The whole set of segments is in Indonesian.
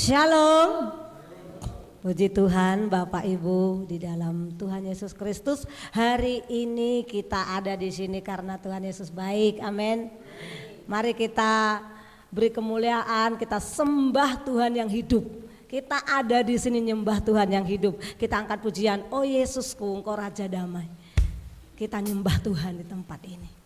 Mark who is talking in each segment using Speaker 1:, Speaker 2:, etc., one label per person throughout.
Speaker 1: Shalom. Puji Tuhan Bapak Ibu di dalam Tuhan Yesus Kristus. Hari ini kita ada di sini karena Tuhan Yesus baik. Amin. Mari kita beri kemuliaan, kita sembah Tuhan yang hidup. Kita ada di sini nyembah Tuhan yang hidup. Kita angkat pujian, oh Yesusku Engkau Raja Damai. Kita nyembah Tuhan di tempat ini.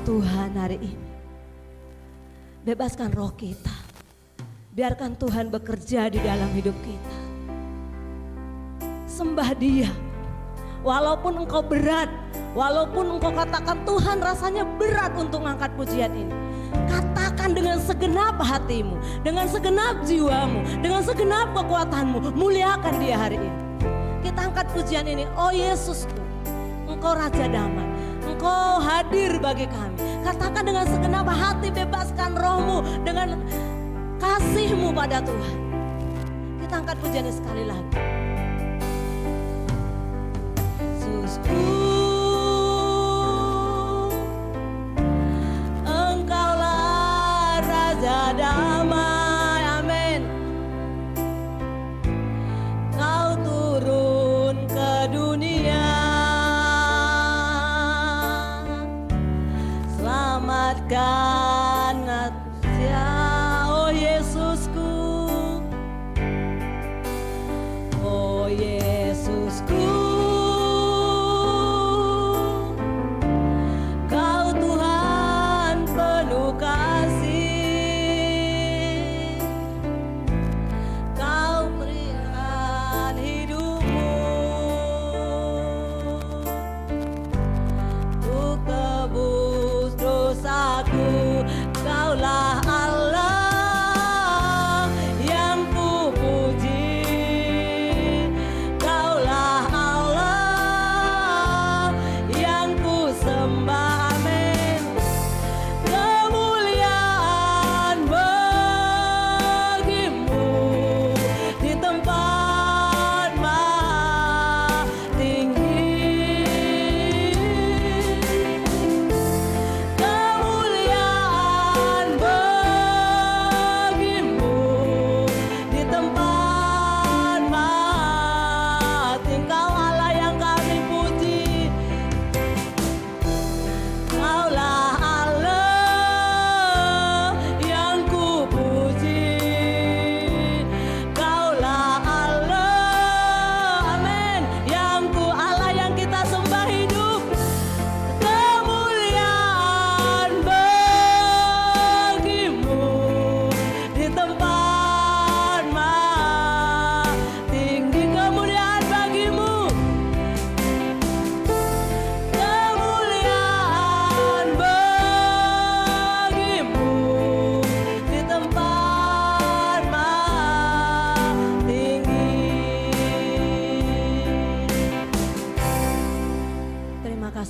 Speaker 1: Tuhan hari ini bebaskan roh kita, biarkan Tuhan bekerja di dalam hidup kita. Sembah Dia, walaupun engkau berat, walaupun engkau katakan Tuhan rasanya berat untuk mengangkat pujian ini, katakan dengan segenap hatimu, dengan segenap jiwamu, dengan segenap kekuatanmu, muliakan Dia hari ini. Kita angkat pujian ini, oh Yesusku Engkau Raja Damai, Engkau hadir bagi kami. Katakan dengan segenap hati, bebaskan rohmu dengan kasihmu pada Tuhan. Kita angkat pujiannya sekali lagi. Yesusku, Engkaulah Raja Damai, amin. Kau turun ke dunia, selamatkan manusia, oh Yesusku, oh Yesusku.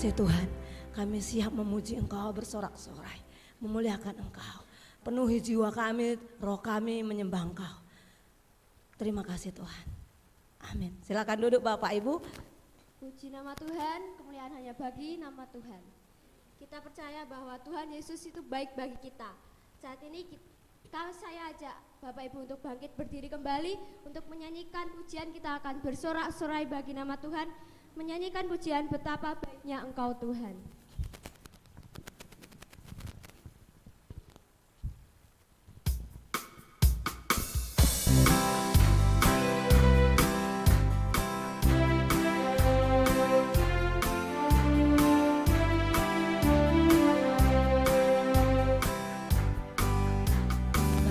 Speaker 1: kasih Tuhan. Kami siap memuji Engkau bersorak-sorai, memuliakan Engkau. Penuhi jiwa kami, roh kami menyembah Engkau. Terima kasih Tuhan. Amin. Silakan duduk Bapak Ibu.
Speaker 2: Puji nama Tuhan, kemuliaan hanya bagi nama Tuhan. Kita percaya bahwa Tuhan Yesus itu baik bagi kita. Saat ini saya ajak Bapak Ibu untuk bangkit berdiri kembali untuk menyanyikan pujian. Kita akan bersorak-sorai bagi nama Tuhan, menyanyikan pujian betapa baiknya Engkau Tuhan.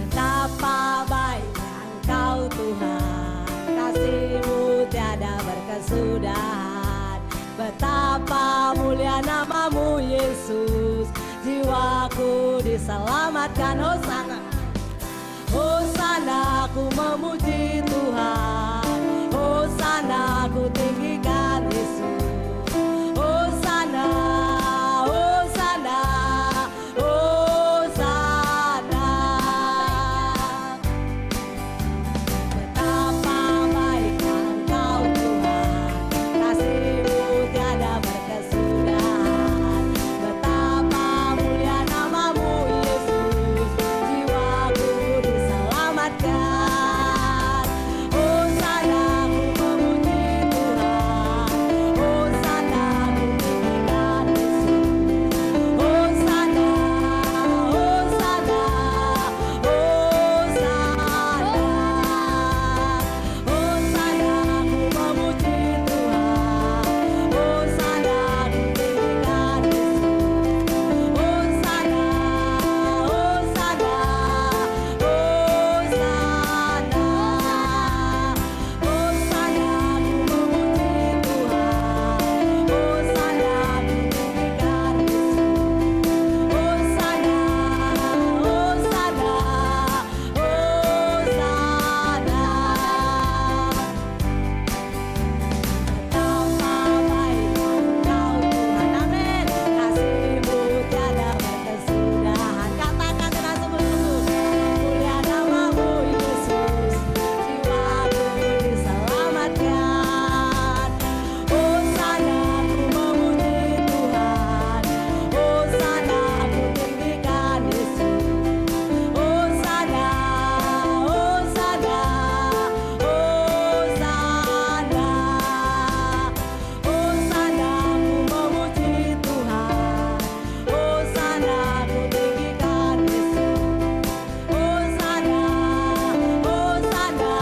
Speaker 1: Betapa baiknya Engkau Tuhan, kasih-Mu tiada berkesudahan. Betapa mulia nama-Mu Yesus, jiwaku diselamatkan. Hosana, Hosana, ku memuji Tuhan. Hosana, ku tinggikan Yesus. Hosana, Hosana, Hosana. Betapa baiknya Engkau Tuhan, kasih-Mu tiada berkesudahan. Betapa mulia nama-Mu Yesus, jiwaku diselamatkan. Hosana, ku memuji Tuhan. Hosana, ku tinggikan Yesus. Hosana, Hosana, Hosana. Hosana, ku memuji Tuhan. Hosana, ku tinggikan Yesus. Hosana, Hosana, Hosana. Hosana, ku memuji Tuhan. Hosana, ku tinggikan Yesus. Hosana, Hosana, Hosana. Betapa baiknya Engkau Tuhan, amin. Kasih-Mu tiada berkesudahan. Katakan dengan sungguh-sungguh, mulia nama-Mu Yesus, jiwaku diselamatkan. Hosana, ku memuji Tuhan. Hosana, ku tinggikan Yesus. Hosana, Hosana, Hosana. Hosana, ku memuji Tuhan. Hosana, ku tinggikan Yesus. Hosana, Hosana,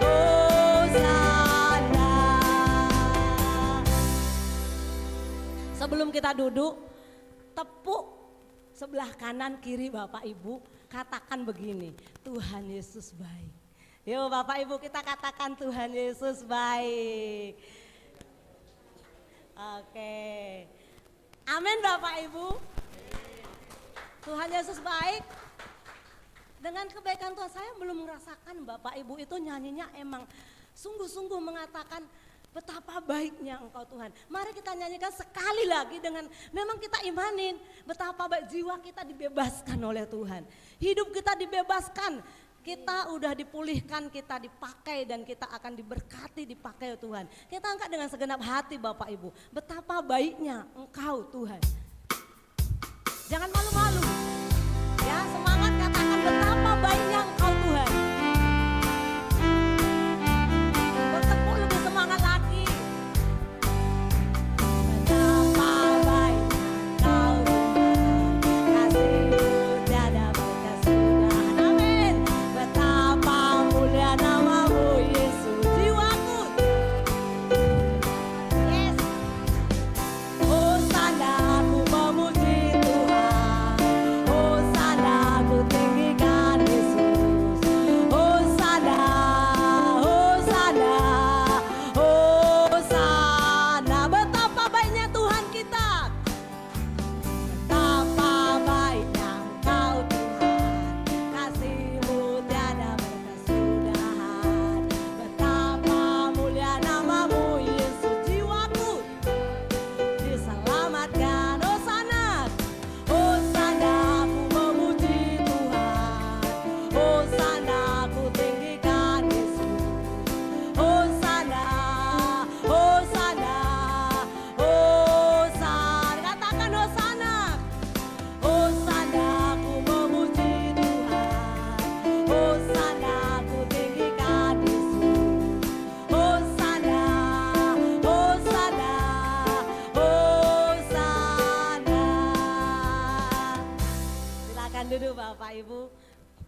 Speaker 1: Hosana. Sebelum kita duduk, tepuk sebelah kanan kiri Bapak Ibu, katakan begini, Tuhan Yesus baik. Yuk Bapak Ibu, kita katakan Tuhan Yesus baik. Oke. Amin Bapak Ibu. Tuhan Yesus baik. Dengan kebaikan Tuhan, saya belum merasakan Bapak Ibu itu nyanyinya emang sungguh-sungguh mengatakan betapa baiknya Engkau Tuhan. Mari kita nyanyikan sekali lagi dengan memang kita imanin betapa baik, jiwa kita dibebaskan oleh Tuhan. Hidup kita dibebaskan, kita udah dipulihkan, kita dipakai dan kita akan diberkati, dipakai Tuhan. Kita angkat dengan segenap hati Bapak Ibu, betapa baiknya Engkau Tuhan. Jangan malu-malu, ya semangat katakan betapa baiknya Engkau Tuhan. Bertepuk lebih semangat lagi. Betapa baiknya Engkau Tuhan, kasih-Mu tiada berkesudahan. Amin. Betapa mulia nama-Mu Yesus, jiwaku. Yes. Hosana, ku memuji Tuhan. Hosana, ku tinggikan Yesus.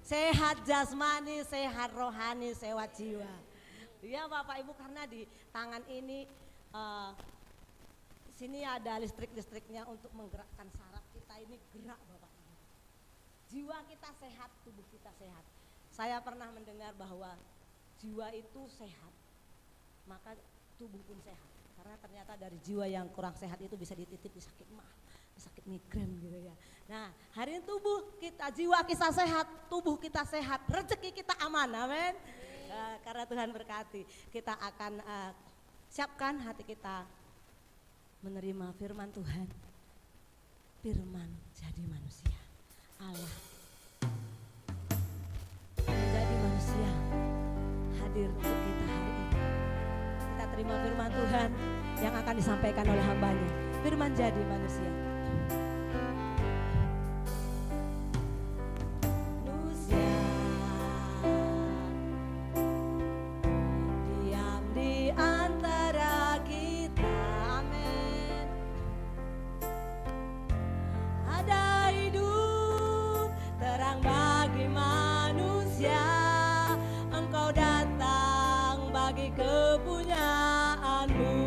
Speaker 1: sehat jasmani, sehat rohani, sehat jiwa. Ya Bapak Ibu, karena di tangan ini sini ada listrik-listriknya untuk menggerakkan saraf kita ini gerak Bapak Ibu. Jiwa kita sehat, tubuh kita sehat. Saya pernah mendengar bahwa jiwa itu sehat, maka tubuh pun sehat. Karena ternyata dari jiwa yang kurang sehat itu bisa dititip di sakit mah, di sakit migrain gitu ya. Nah, hari ini tubuh kita, jiwa kita sehat, tubuh kita sehat, rezeki kita aman, amin. Nah, karena Tuhan berkati, kita akan siapkan hati kita menerima firman Tuhan. Firman jadi manusia, Allah menjadi manusia, hadir untuk kita hari ini. Kita terima firman Tuhan yang akan disampaikan oleh hambanya. Firman jadi manusia. Manusia diam di antara kita, amin. Ada hidup terang bagi manusia, Engkau datang bagi kepunyaanmu.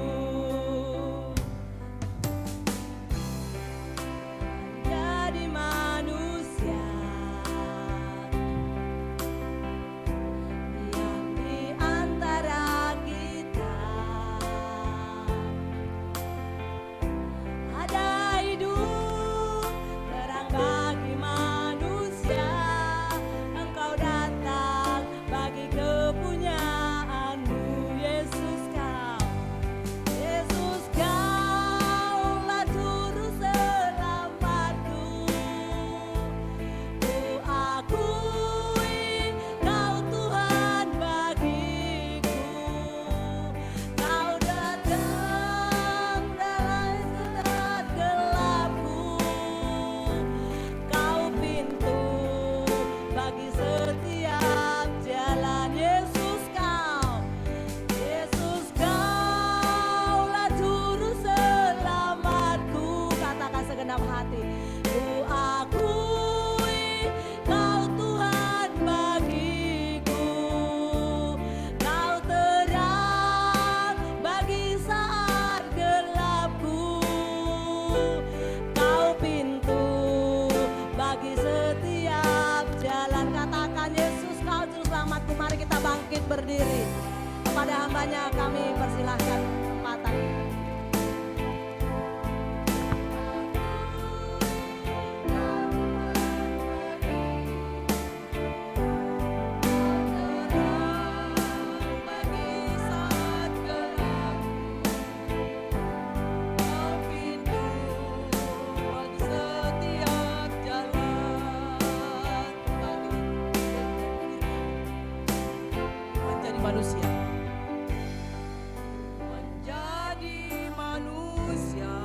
Speaker 1: Jadi manusia diam di antara kita. Ada hidup terang bagi manusia, Engkau datang bagi kepunyaanmu. Yesus Kaulah juru selamatku. Ku akui Kau Tuhan bagiku. Kau datang dalam sesaat gelapku. Kau pintu bagi setiap jalan. Yesus Kaulah juru selamatku. Katakan segenap hati, ku akui Kau Tuhan bagiku. Kau terang bagi saat gelapku. Kau pintu bagi setiap jalan. Katakan Yesus Kau juru selamatku. Mari kita bangkit berdiri. Kepada hambanya kami persilahkan kesempatan. Manusia menjadi manusia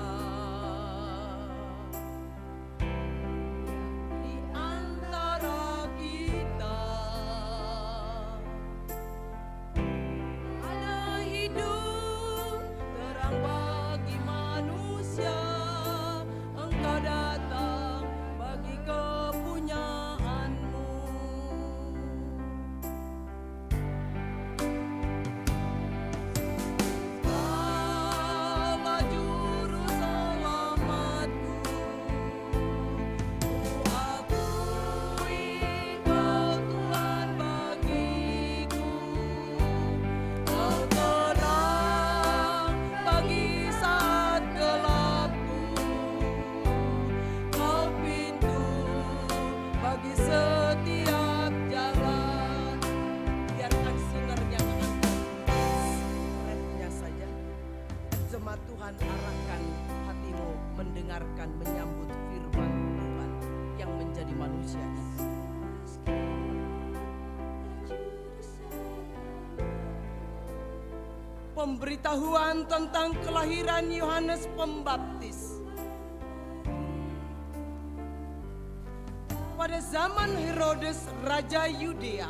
Speaker 1: di antara kita. Ada hidup terang bagi manusia, Engkau datang bagi kepunyaanmu. Setiap jalan, biarkan sinarnya mengangkat refnya saja. Jemaat Tuhan, arahkan hatimu mendengarkan, menyambut firman Tuhan yang menjadi manusia. Pemberitahuan tentang kelahiran Yohanes Pembaptis. Pada zaman Herodes Raja Yudea,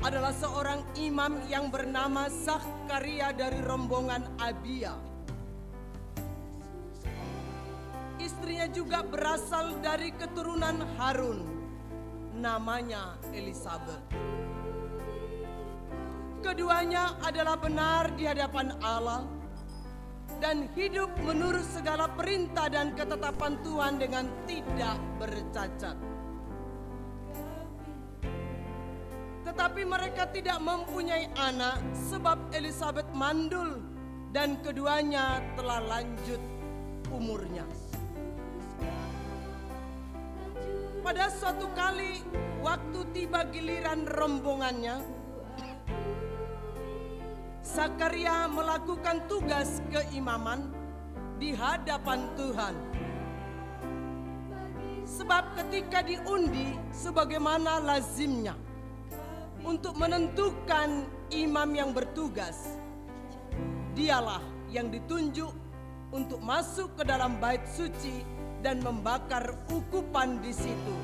Speaker 1: adalah seorang imam yang bernama Zakaria dari rombongan Abia.
Speaker 3: istrinya juga berasal dari keturunan Harun, namanya Elisabet. Keduanya adalah benar di hadapan Allah dan hidup menurut segala perintah dan ketetapan Tuhan dengan tidak bercacat. Tetapi mereka tidak mempunyai anak sebab Elisabet mandul dan keduanya telah lanjut umurnya. Pada suatu kali waktu tiba giliran rombongannya, Zakaria melakukan tugas keimaman di hadapan Tuhan. Sebab ketika diundi sebagaimana lazimnya untuk menentukan imam yang bertugas, dialah yang ditunjuk untuk masuk ke dalam bait suci dan membakar ukupan di situ.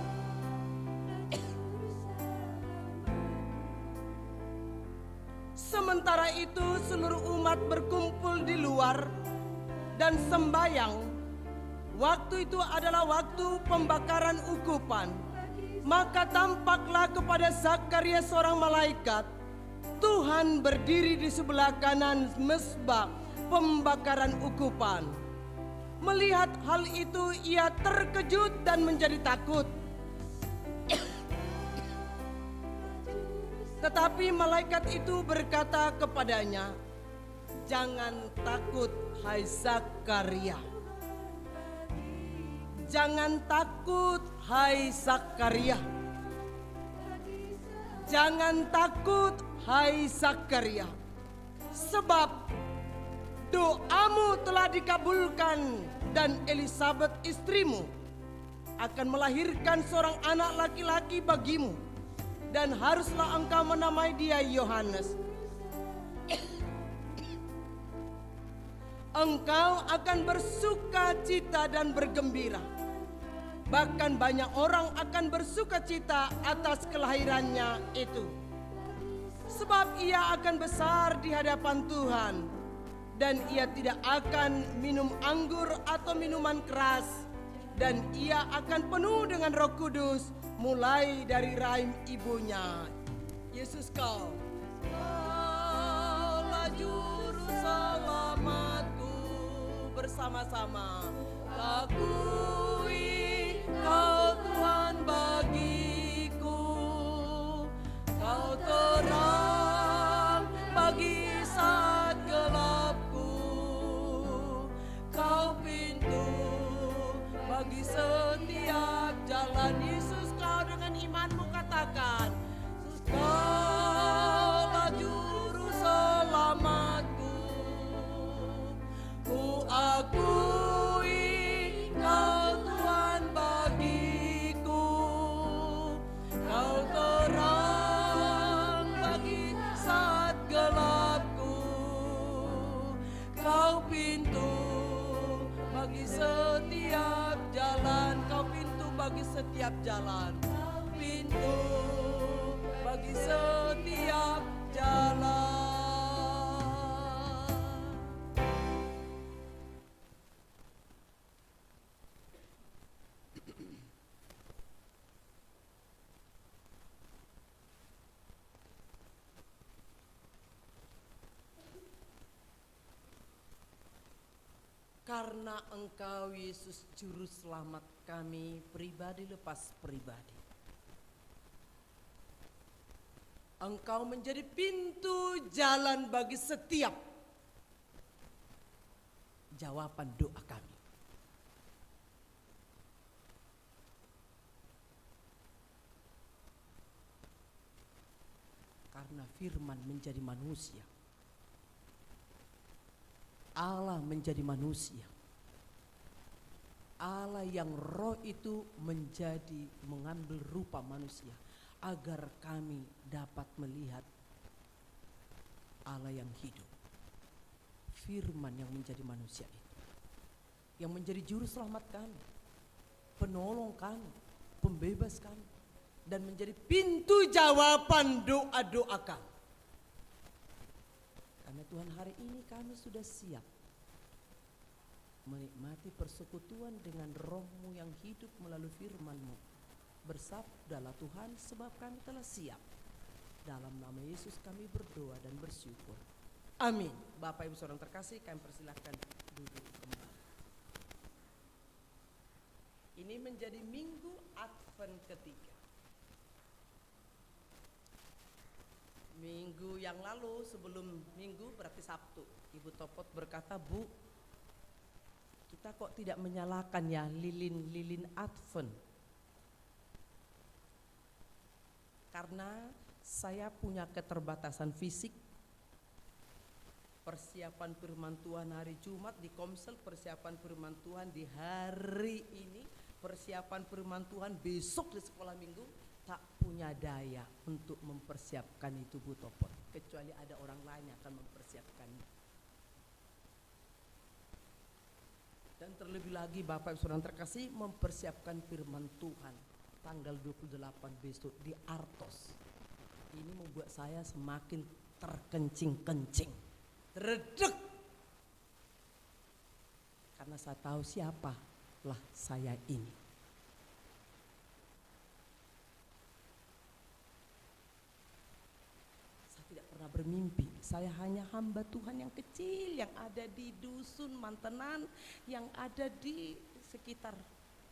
Speaker 3: Sementara itu seluruh umat berkumpul di luar dan sembayang. Waktu itu adalah waktu pembakaran ukupan. Maka tampaklah kepada Zakaria seorang malaikat. Tuhan berdiri di sebelah kanan mezbah pembakaran ukupan. Melihat hal itu ia terkejut dan menjadi takut. Tetapi malaikat itu berkata kepadanya, "Jangan takut, hai Zakaria. Jangan takut, hai Zakaria. Jangan takut, hai Zakaria. Sebab doamu telah dikabulkan dan Elisabet istrimu akan melahirkan seorang anak laki-laki bagimu. Dan haruslah engkau menamai dia Yohanes. Engkau akan bersuka cita dan bergembira. Bahkan banyak orang akan bersuka cita atas kelahirannya itu. Sebab ia akan besar di hadapan Tuhan. Dan ia tidak akan minum anggur atau minuman keras. Dan ia akan penuh dengan Roh Kudus mulai dari rahim ibunya." Yesus kau juru selamatku, bersama-sama akui kau Tuhan bagiku, kau terang bagi saat gelapku, kau pintu bagi setiap jalan. Yesus kau dengan imanmu katakan, Kaulah juru selamatku. Ku akui kau Tuhan bagiku, kau terang bagi saat gelapku, kau pintu bagi setiap jalan, kau pintu bagi setiap jalan, pintu bagi setiap jalan. Karena Engkau Yesus juru selamat kami pribadi lepas pribadi. Engkau menjadi pintu jalan bagi setiap jawaban doa kami. Karena firman menjadi manusia. Allah menjadi manusia. Allah yang roh itu mengambil rupa manusia. Agar kami dapat melihat Allah yang hidup. Firman yang menjadi manusia itu. Yang menjadi juru selamat kami. Penolong kami. Pembebas kami. Dan menjadi pintu jawaban doa-doa kami. Karena Tuhan hari ini kami sudah siap
Speaker 4: menikmati persekutuan dengan roh-Mu yang hidup melalui firman-Mu. Bersabdalah Tuhan, sebab kami telah siap. Dalam nama Yesus kami berdoa dan bersyukur. Amin. Bapak Ibu Saudara terkasih, kami persilahkan duduk kembali. Ini menjadi minggu Advent ketiga. Minggu yang lalu sebelum minggu berarti Sabtu, Ibu Topot berkata, Bu, kita kok tidak menyalakan ya lilin-lilin Advent. Karena saya punya keterbatasan fisik. Persiapan firman Tuhan hari Jumat di Komsel, persiapan firman Tuhan di hari ini, persiapan firman Tuhan besok di sekolah minggu, tak punya daya untuk mempersiapkan itu Bu Topot, kecuali ada orang lain yang akan mempersiapkannya. Dan terlebih lagi Bapak Ibu Saudara terkasih, mempersiapkan firman Tuhan tanggal 28 besok di Artos. Ini membuat saya semakin terkencing-kencing, redek, karena saya tahu siapalah saya ini. Saya tidak pernah bermimpi, saya hanya hamba Tuhan yang kecil yang ada di dusun Mantenan, yang ada di sekitar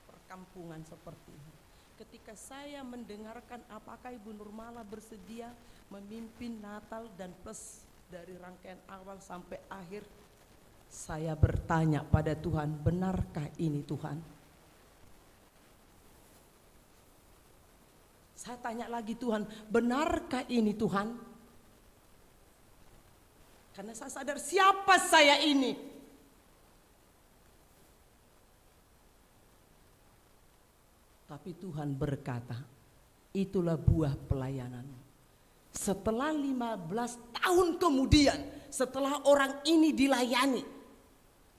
Speaker 4: perkampungan seperti ini. Ketika saya mendengarkan apakah Ibu Nurmala bersedia memimpin Natal dan plus dari rangkaian awal sampai akhir, saya bertanya pada Tuhan, benarkah ini Tuhan? Saya tanya lagi, Tuhan, benarkah ini Tuhan? Karena saya sadar siapa saya ini. Tapi Tuhan berkata, itulah buah pelayanan. Setelah 15 tahun kemudian, setelah orang ini dilayani,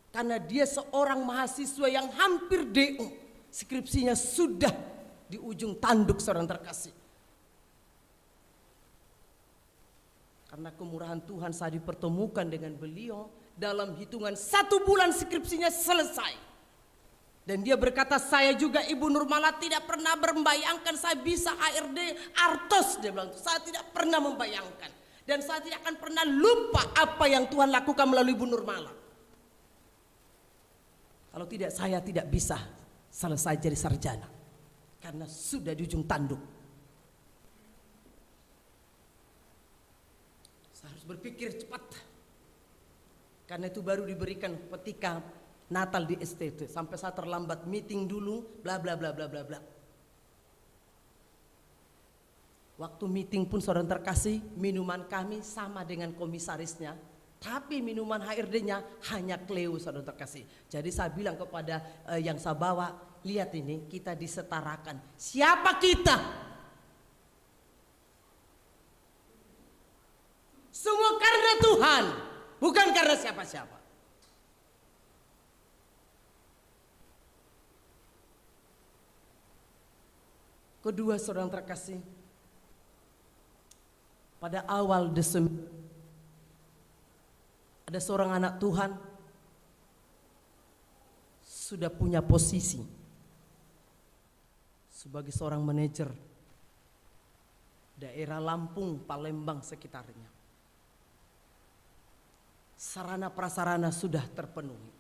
Speaker 4: karena dia seorang mahasiswa yang hampir DO, skripsinya sudah di ujung tanduk seorang terkasih. Karena kemurahan Tuhan saya dipertemukan dengan beliau, dalam hitungan 1 bulan skripsinya selesai. Dan dia berkata, saya juga Ibu Nurmala tidak pernah membayangkan saya bisa HRD Artos. Dia bilang, saya tidak pernah membayangkan. Dan saya tidak akan pernah lupa apa yang Tuhan lakukan melalui Ibu Nurmala. Kalau tidak, saya tidak bisa selesai jadi sarjana. Karena sudah di ujung tanduk. Saya harus berpikir cepat. Karena itu baru diberikan ketika Natal di STT, sampai saya terlambat meeting dulu, bla bla bla bla bla bla. Waktu meeting pun saudara terkasih, minuman kami sama dengan komisarisnya, tapi minuman HRD-nya hanya Cleo saudara terkasih. Jadi saya bilang kepada yang saya bawa, lihat ini kita disetarakan. Siapa kita? Semua karena Tuhan, bukan karena siapa-siapa. Kedua saudara terkasih, pada awal Desember ada seorang anak Tuhan sudah punya posisi sebagai seorang manajer daerah Lampung, Palembang sekitarnya. Sarana prasarana sudah terpenuhi.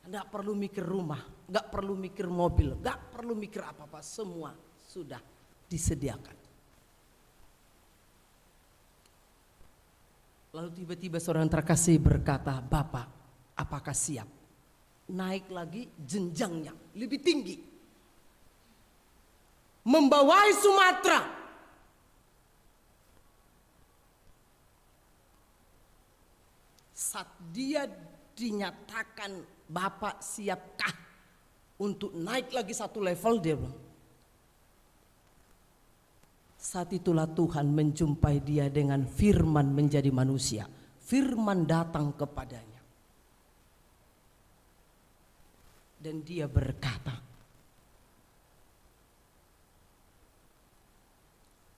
Speaker 4: Enggak perlu mikir rumah, enggak perlu mikir mobil, enggak perlu mikir apa-apa, semua sudah disediakan. Lalu tiba-tiba seorang terkasih berkata, Bapak, apakah siap? Naik lagi jenjangnya, lebih tinggi. Membawai Sumatera. Saat dia dinyatakan, Bapak siapkah untuk naik lagi satu level, dia bilang, saat itulah Tuhan menjumpai dia dengan firman menjadi manusia. Firman datang kepadanya. Dan dia berkata,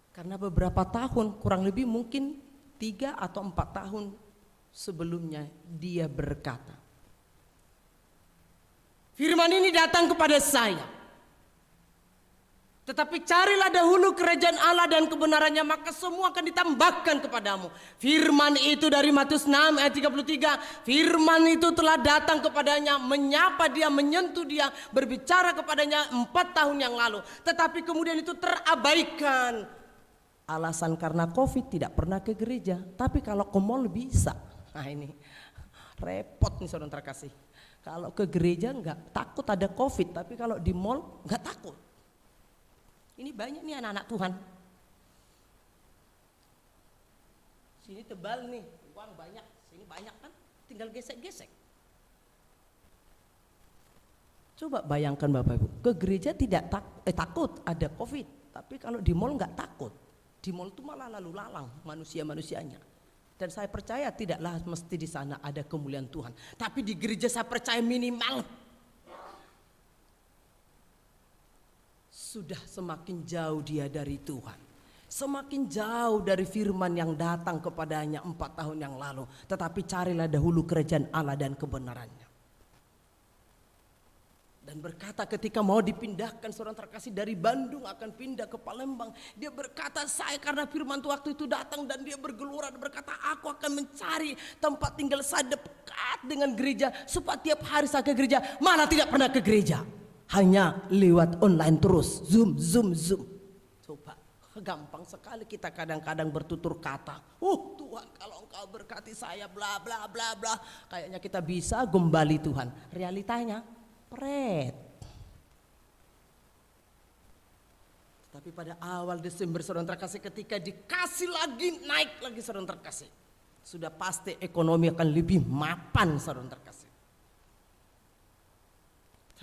Speaker 4: karena beberapa tahun, kurang lebih mungkin 3 atau 4 tahun sebelumnya, dia berkata,
Speaker 3: Firman ini datang kepada saya. Tetapi carilah dahulu kerajaan Allah dan kebenarannya, maka semua akan ditambahkan kepadamu. Firman itu dari Matius 6 ayat 33. Firman itu telah datang kepadanya, menyapa dia, menyentuh dia, berbicara kepadanya 4 tahun yang lalu. Tetapi kemudian itu terabaikan. Alasan karena COVID tidak pernah ke gereja. Tapi kalau ke mall bisa. Nah ini repot nih saudara terkasih. Kalau ke gereja enggak takut ada COVID, tapi kalau di mall enggak takut. Ini banyak nih anak-anak Tuhan. Sini tebal nih, uang banyak, sini banyak kan, tinggal gesek-gesek. Coba bayangkan Bapak Ibu, ke gereja tidak takut ada COVID, tapi kalau di mall enggak takut. Di mall itu malah lalu lalang manusia-manusianya. Dan saya percaya tidaklah mesti di sana ada kemuliaan Tuhan, tapi di gereja saya percaya minimal sudah semakin jauh dia dari Tuhan, semakin jauh dari firman yang datang kepadanya 4 tahun yang lalu. Tetapi carilah dahulu kerajaan Allah dan kebenarannya. Dan berkata ketika mau dipindahkan seorang terkasih dari Bandung akan pindah ke Palembang, dia berkata, saya karena firman Tuhan waktu itu datang, dan dia bergelora dan berkata, aku akan mencari tempat tinggal saya dekat dengan gereja supaya tiap hari saya ke gereja. Malah tidak pernah ke gereja, hanya lewat online terus, zoom. Coba, gampang sekali kita kadang-kadang bertutur kata, Tuhan kalau engkau berkati saya bla bla bla bla, kayaknya kita bisa gembali Tuhan. Realitanya pret. Tapi pada awal Desember saudara terkasih, ketika dikasih lagi, naik lagi saudara terkasih, sudah pasti ekonomi akan lebih mapan saudara terkasih.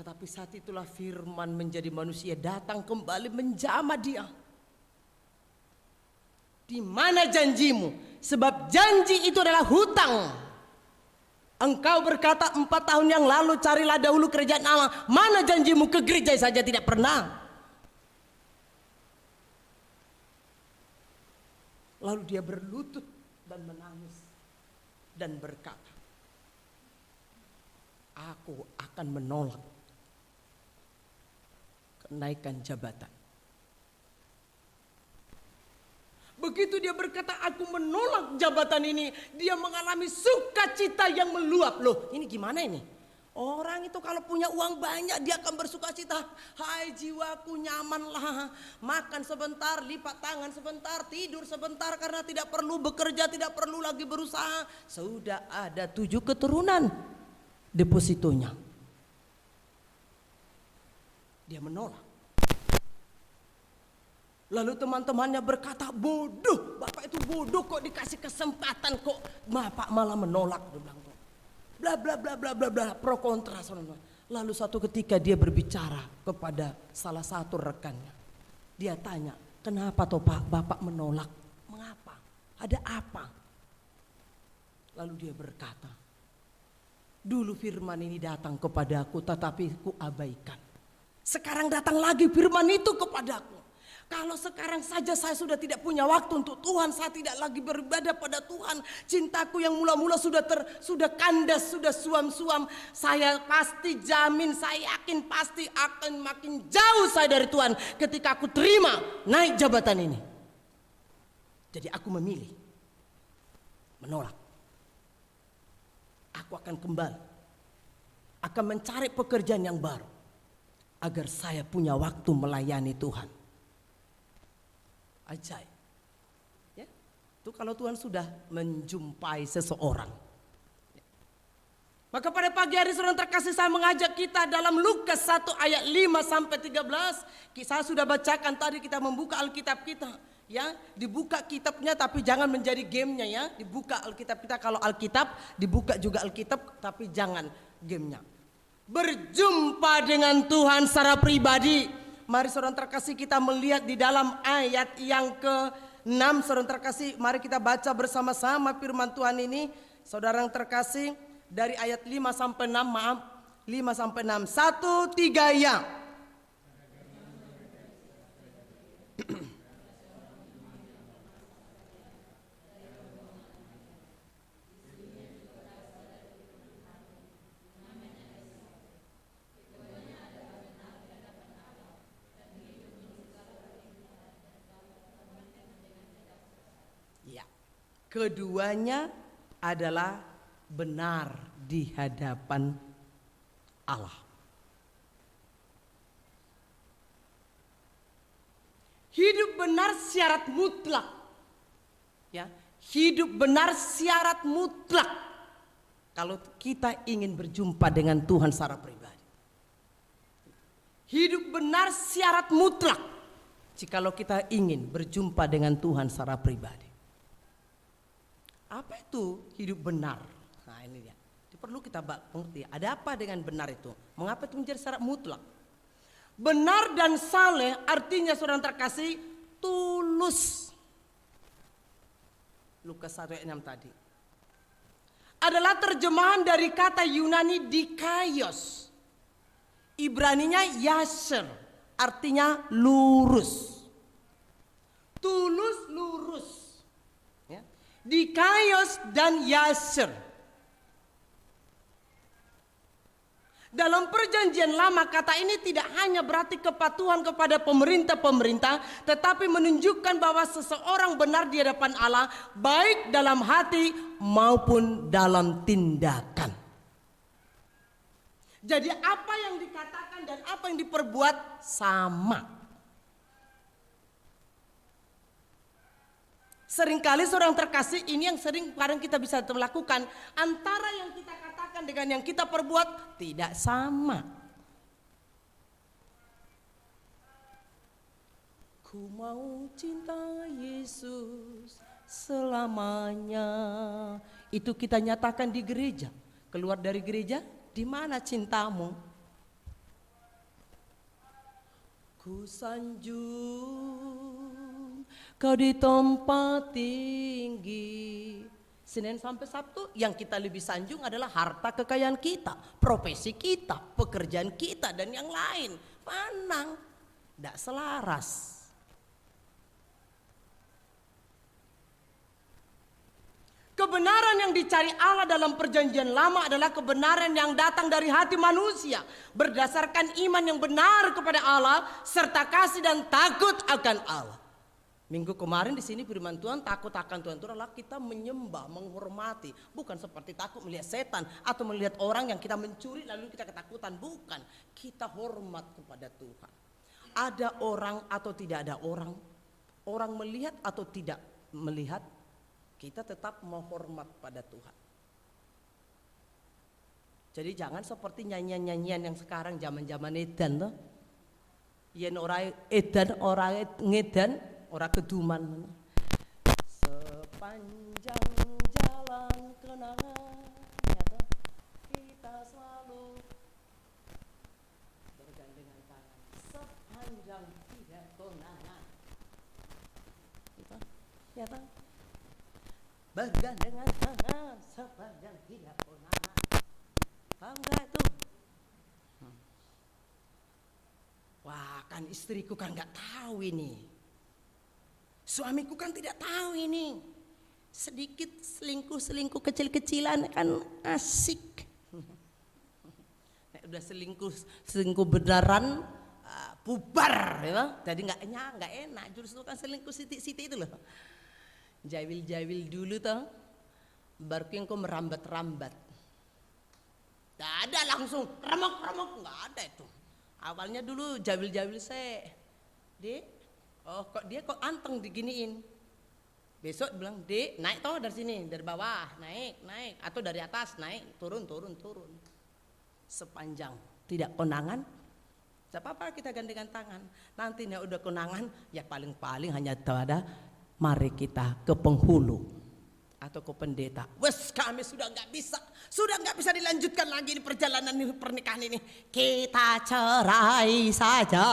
Speaker 3: Tetapi saat itulah firman menjadi manusia, datang kembali menjamah dia. Di mana janjimu? Sebab janji itu adalah hutang. Engkau berkata 4 tahun yang lalu, carilah dahulu kerajaan Allah. Mana janjimu? Ke gereja saja tidak pernah. Lalu dia berlutut dan menangis dan berkata, aku akan menolak kenaikan jabatan. Begitu dia berkata aku menolak jabatan ini, dia mengalami sukacita yang meluap. Loh, ini gimana ini? Orang itu kalau punya uang banyak dia akan bersukacita. Hai jiwaku, nyamanlah, makan sebentar, lipat tangan sebentar, tidur sebentar, karena tidak perlu bekerja, tidak perlu lagi berusaha. Sudah ada 7 keturunan depositonya. Dia menolak. Lalu teman-temannya berkata, bodoh, Bapak itu bodoh kok dikasih kesempatan, kok Bapak malah menolak. Dia bilang, bla bla bla bla bla bla, pro kontra. Lalu suatu ketika dia berbicara kepada salah satu rekannya. Dia tanya, kenapa toh Pak Bapak menolak? Mengapa? Ada apa? Lalu dia berkata, dulu firman ini datang kepadaku tetapi ku abaikan. Sekarang datang lagi firman itu kepadaku. Kalau sekarang saja saya sudah tidak punya waktu untuk Tuhan, saya tidak lagi beribadah pada Tuhan, cintaku yang mula-mula sudah kandas, sudah suam-suam, saya pasti jamin, saya yakin pasti akan makin jauh saya dari Tuhan ketika aku terima naik jabatan ini. Jadi aku memilih menolak. Aku akan kembali, akan mencari pekerjaan yang baru agar saya punya waktu melayani Tuhan. Ajaib. Ya, itu kalau Tuhan sudah menjumpai seseorang. Maka pada pagi hari saudara terkasih, saya mengajak kita dalam Lukas 1 ayat 5 sampai 13. Saya sudah bacakan tadi, kita membuka Alkitab kita. Ya, dibuka kitabnya tapi jangan menjadi gamenya ya. Dibuka Alkitab kita, kalau Alkitab dibuka juga Alkitab tapi jangan gamenya. Berjumpa dengan Tuhan secara pribadi. Mari saudara terkasih kita melihat di dalam ayat yang ke-6 saudara terkasih. Mari kita baca bersama-sama firman Tuhan ini. Saudara yang terkasih, dari ayat 5 sampai 6, maaf, 5 sampai 6. 1, 3 ya.
Speaker 4: Keduanya adalah benar di hadapan Allah.
Speaker 3: Hidup benar syarat mutlak. Ya, hidup benar syarat mutlak.
Speaker 4: Kalau kita ingin berjumpa dengan Tuhan secara pribadi.
Speaker 3: Hidup benar syarat mutlak.
Speaker 4: Jikalau kita ingin berjumpa dengan Tuhan secara pribadi. Apa itu hidup benar? Nah ini dia. Perlu kita mengerti. Ada apa dengan benar itu? Mengapa itu menjadi syarat mutlak?
Speaker 3: Benar dan saleh artinya saudara terkasih tulus.
Speaker 4: Lukas 1 ayat 6 tadi.
Speaker 3: Adalah terjemahan dari kata Yunani dikaios.
Speaker 4: Ibraninya yasser, artinya lurus.
Speaker 3: Tulus lurus. Ya. Dikaios dan yasser. Dalam perjanjian lama kata ini tidak hanya berarti kepatuhan kepada pemerintah-pemerintah, tetapi menunjukkan bahwa seseorang benar di hadapan Allah baik dalam hati maupun dalam tindakan. Jadi apa yang dikatakan dan apa yang diperbuat sama. Seringkali seorang terkasih ini yang sering kadang kita bisa melakukan, antara yang kita katakan dengan yang kita perbuat tidak sama.
Speaker 4: Ku mau cinta Yesus selamanya. Itu kita nyatakan di gereja. Keluar dari gereja, di mana cintamu? Ku sanjung kau di tempat tinggi. Senin sampai Sabtu yang kita lebih sanjung adalah harta kekayaan kita, profesi kita, pekerjaan kita dan yang lain. Panang, tidak selaras.
Speaker 3: Kebenaran yang dicari Allah dalam perjanjian lama adalah kebenaran yang datang dari hati manusia. Berdasarkan iman yang benar kepada Allah serta kasih dan takut akan Allah.
Speaker 4: Minggu kemarin di sini firman Tuhan, takut akan Tuhan itu adalah kita menyembah, menghormati, bukan seperti takut melihat setan atau melihat orang yang kita mencuri lalu kita ketakutan, bukan. Kita hormat kepada Tuhan. Ada orang atau tidak ada orang, orang melihat atau tidak melihat, kita tetap menghormat pada Tuhan. Jadi jangan seperti nyanyian-nyanyian yang sekarang zaman-zaman edan tuh. Yen ora edan, ora ngedan, ora keduman. Sepanjang jalan kenangan nyata, kita selalu bergandengan tangan. Sepanjang tidak konangan kita nyata bergandengan tangan sepanjang tidak konangan. Paham gak itu? Wah, kan istriku kan gak tahu ini. Suamiku kan tidak tahu ini. Sedikit selingkuh-selingkuh kecil-kecilan kan asik. Udah selingkuh beneran bubar ya. Jadi gak enak. Justru kan selingkuh siti-siti itu loh. Jawil-jawil dulu tuh. Baru yang kau merambat-rambat. Gak ada langsung remok-remok, gak ada itu. Awalnya dulu jawil-jawil Dek, oh kok dia kok anteng diginiin. Besok bilang, Dek naik toh dari sini, dari bawah naik. Atau dari atas naik, turun. Sepanjang tidak konangan, tidak apa-apa kita gandengan tangan. Nanti nih udah konangan, ya paling-paling hanya ada, mari kita ke penghulu atau ke pendeta. Wes kami sudah nggak bisa dilanjutkan lagi di perjalanan pernikahan ini. Kita cerai saja.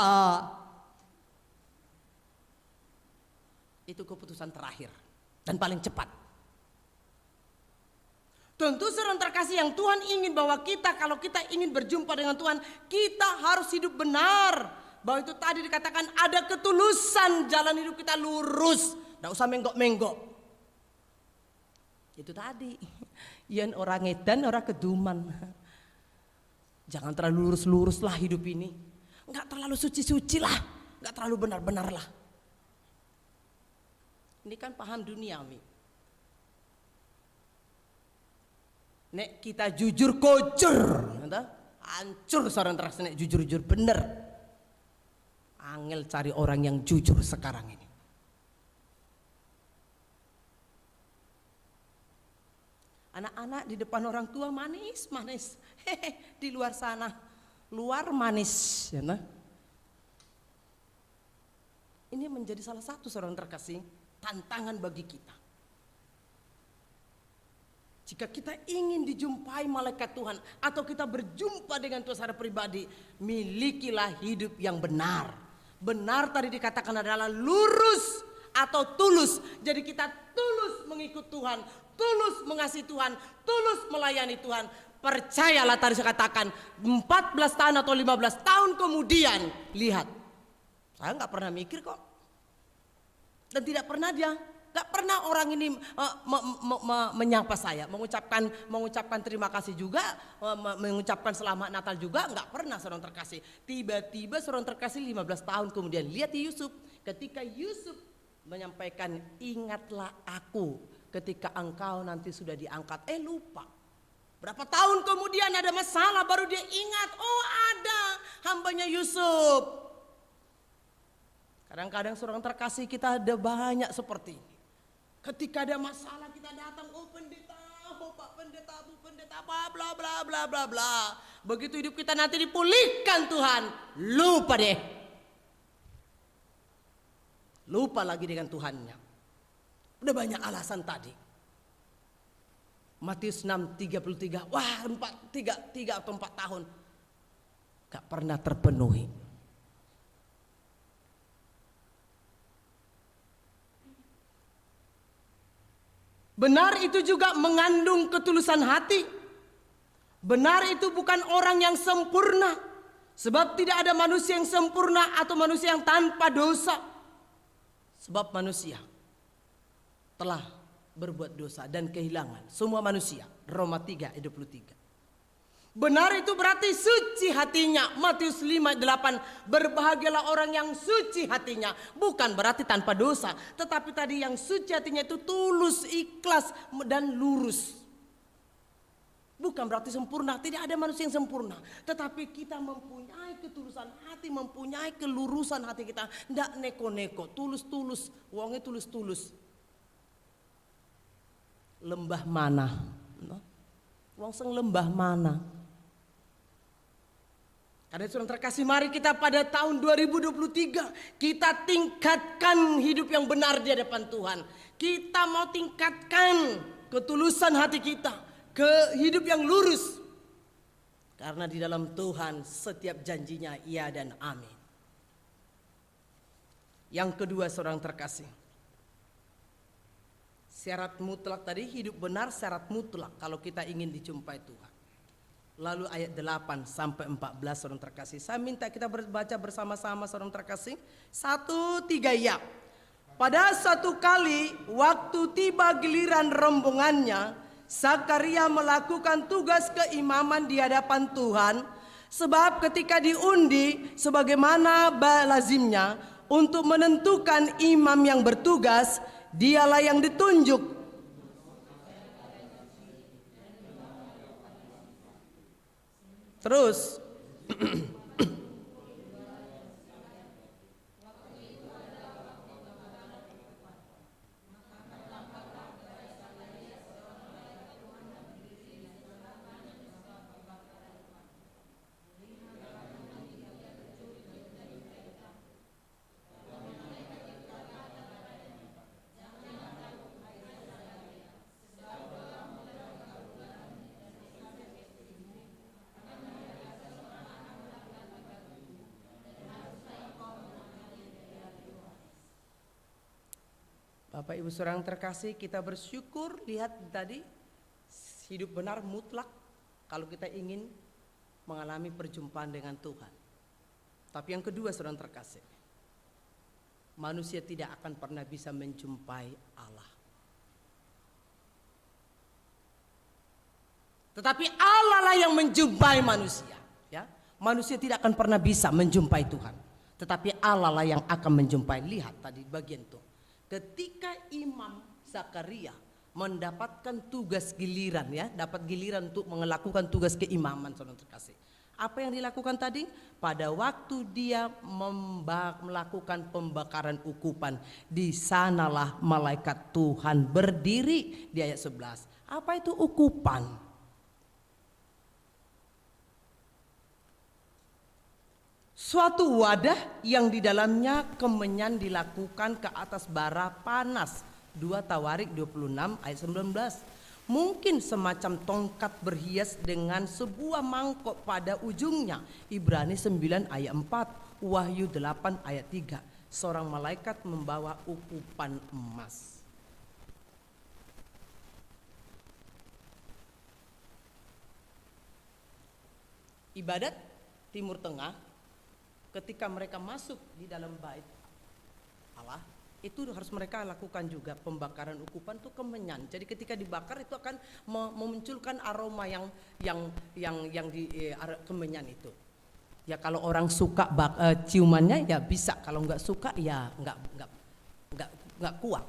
Speaker 4: Itu keputusan terakhir dan paling cepat.
Speaker 3: Tentu saudara terkasih yang Tuhan ingin bahwa kita, kalau kita ingin berjumpa dengan Tuhan, kita harus hidup benar. Bahwa itu tadi dikatakan ada ketulusan, jalan hidup kita lurus, tidak usah menggok-menggok. Itu tadi, yen orang edan, orang keduman. Jangan terlalu lurus-lurus lah hidup ini. Enggak terlalu suci-suci lah, enggak terlalu benar-benar lah. Ini kan paham duniawi.
Speaker 4: Nek kita jujur kocur, hancur seorang terkasih. Nek jujur bener. Angel cari orang yang jujur sekarang ini. Anak-anak di depan orang tua manis, hehe, di luar sana, luar manis, ya nah. Ini menjadi salah satu seorang terkasih tantangan bagi kita. Jika kita ingin dijumpai malaikat Tuhan atau kita berjumpa dengan Tuhan secara pribadi, milikilah hidup yang benar. Benar tadi dikatakan adalah lurus atau tulus. Jadi kita tulus mengikut Tuhan, tulus mengasihi Tuhan, tulus melayani Tuhan. Percayalah tadi saya katakan 14 tahun atau 15 tahun kemudian, lihat. Saya nggak pernah mikir kok. Dan tidak pernah nggak pernah orang ini menyapa saya, mengucapkan terima kasih juga, mengucapkan selamat Natal juga, nggak pernah seorang terkasih. Tiba-tiba seorang terkasih 15 tahun kemudian, lihat di Yusuf, ketika Yusuf menyampaikan ingatlah aku ketika engkau nanti sudah diangkat, lupa. Berapa tahun kemudian ada masalah baru dia ingat, oh ada hambanya Yusuf. Kadang-kadang seorang terkasih kita ada banyak seperti ini. Ketika ada masalah kita datang, oh pendeta, oh Pak pendeta, Bu pendeta, bla bla bla bla bla bla. Begitu hidup kita nanti dipulihkan Tuhan, lupa deh. Lupa lagi dengan Tuhannya. Udah banyak alasan tadi. Matius 6:33, wah 3 atau 4 tahun. Gak pernah terpenuhi. Benar itu juga mengandung ketulusan hati. Benar itu bukan orang yang sempurna. Sebab tidak ada manusia yang sempurna atau manusia yang tanpa dosa. Sebab manusia telah berbuat dosa dan kehilangan. Semua manusia. Roma 3:23. Benar itu berarti suci hatinya. Matius 5:8. Berbahagialah orang yang suci hatinya. Bukan berarti tanpa dosa. Tetapi tadi yang suci hatinya itu tulus, ikhlas dan lurus. Bukan berarti sempurna. Tidak ada manusia yang sempurna. Tetapi kita mempunyai ketulusan hati. Mempunyai kelurusan hati kita. Tidak neko-neko. Tulus-tulus. Uangnya tulus-tulus. Lembah mana? Wong seng lembah mana? Karena saudara terkasih, mari kita pada tahun 2023 kita tingkatkan hidup yang benar di hadapan Tuhan. Kita mau tingkatkan ketulusan hati kita ke hidup yang lurus. Karena di dalam Tuhan setiap janjinya iya dan amin. Yang kedua seorang terkasih, syarat mutlak tadi, hidup benar syarat mutlak kalau kita ingin dijumpai Tuhan. Lalu ayat 8 sampai 14 saudara terkasih. Saya minta kita baca bersama-sama saudara terkasih. 1, 3 ya. Pada satu kali waktu tiba giliran rombongannya, Zakaria melakukan tugas keimaman di hadapan Tuhan. Sebab ketika diundi sebagaimana lazimnya untuk menentukan imam yang bertugas, dialah yang ditunjuk. Terus Bapak Ibu saudara yang terkasih, kita bersyukur lihat tadi hidup benar mutlak kalau kita ingin mengalami perjumpaan dengan Tuhan. Tapi yang kedua saudara yang terkasih, manusia tidak akan pernah bisa menjumpai Allah. Tetapi Allah lah yang menjumpai manusia, ya. Manusia tidak akan pernah bisa menjumpai Tuhan. Tetapi Allah lah yang akan menjumpai. Lihat tadi bagian itu. Ketika Imam Zakaria mendapatkan tugas giliran ya, dapat giliran untuk melakukan tugas keimaman saudara terkasih. Apa yang dilakukan tadi? Pada waktu dia melakukan pembakaran ukupan, di sanalah malaikat Tuhan berdiri di ayat 11. Apa itu ukupan? Suatu wadah yang di dalamnya kemenyan dilakukan ke atas bara panas. 2 Tawarik 26 ayat 19. Mungkin semacam tongkat berhias dengan sebuah mangkok pada ujungnya. Ibrani 9 ayat 4, Wahyu 8 ayat 3. Seorang malaikat membawa ukupan emas. Ibadat Timur Tengah, ketika mereka masuk di dalam bait Allah, itu harus mereka lakukan juga pembakaran ukupan itu kemenyan. Jadi ketika dibakar itu akan memunculkan aroma yang di kemenyan itu. Ya kalau orang suka ciumannya ya bisa, kalau nggak suka ya nggak kuat.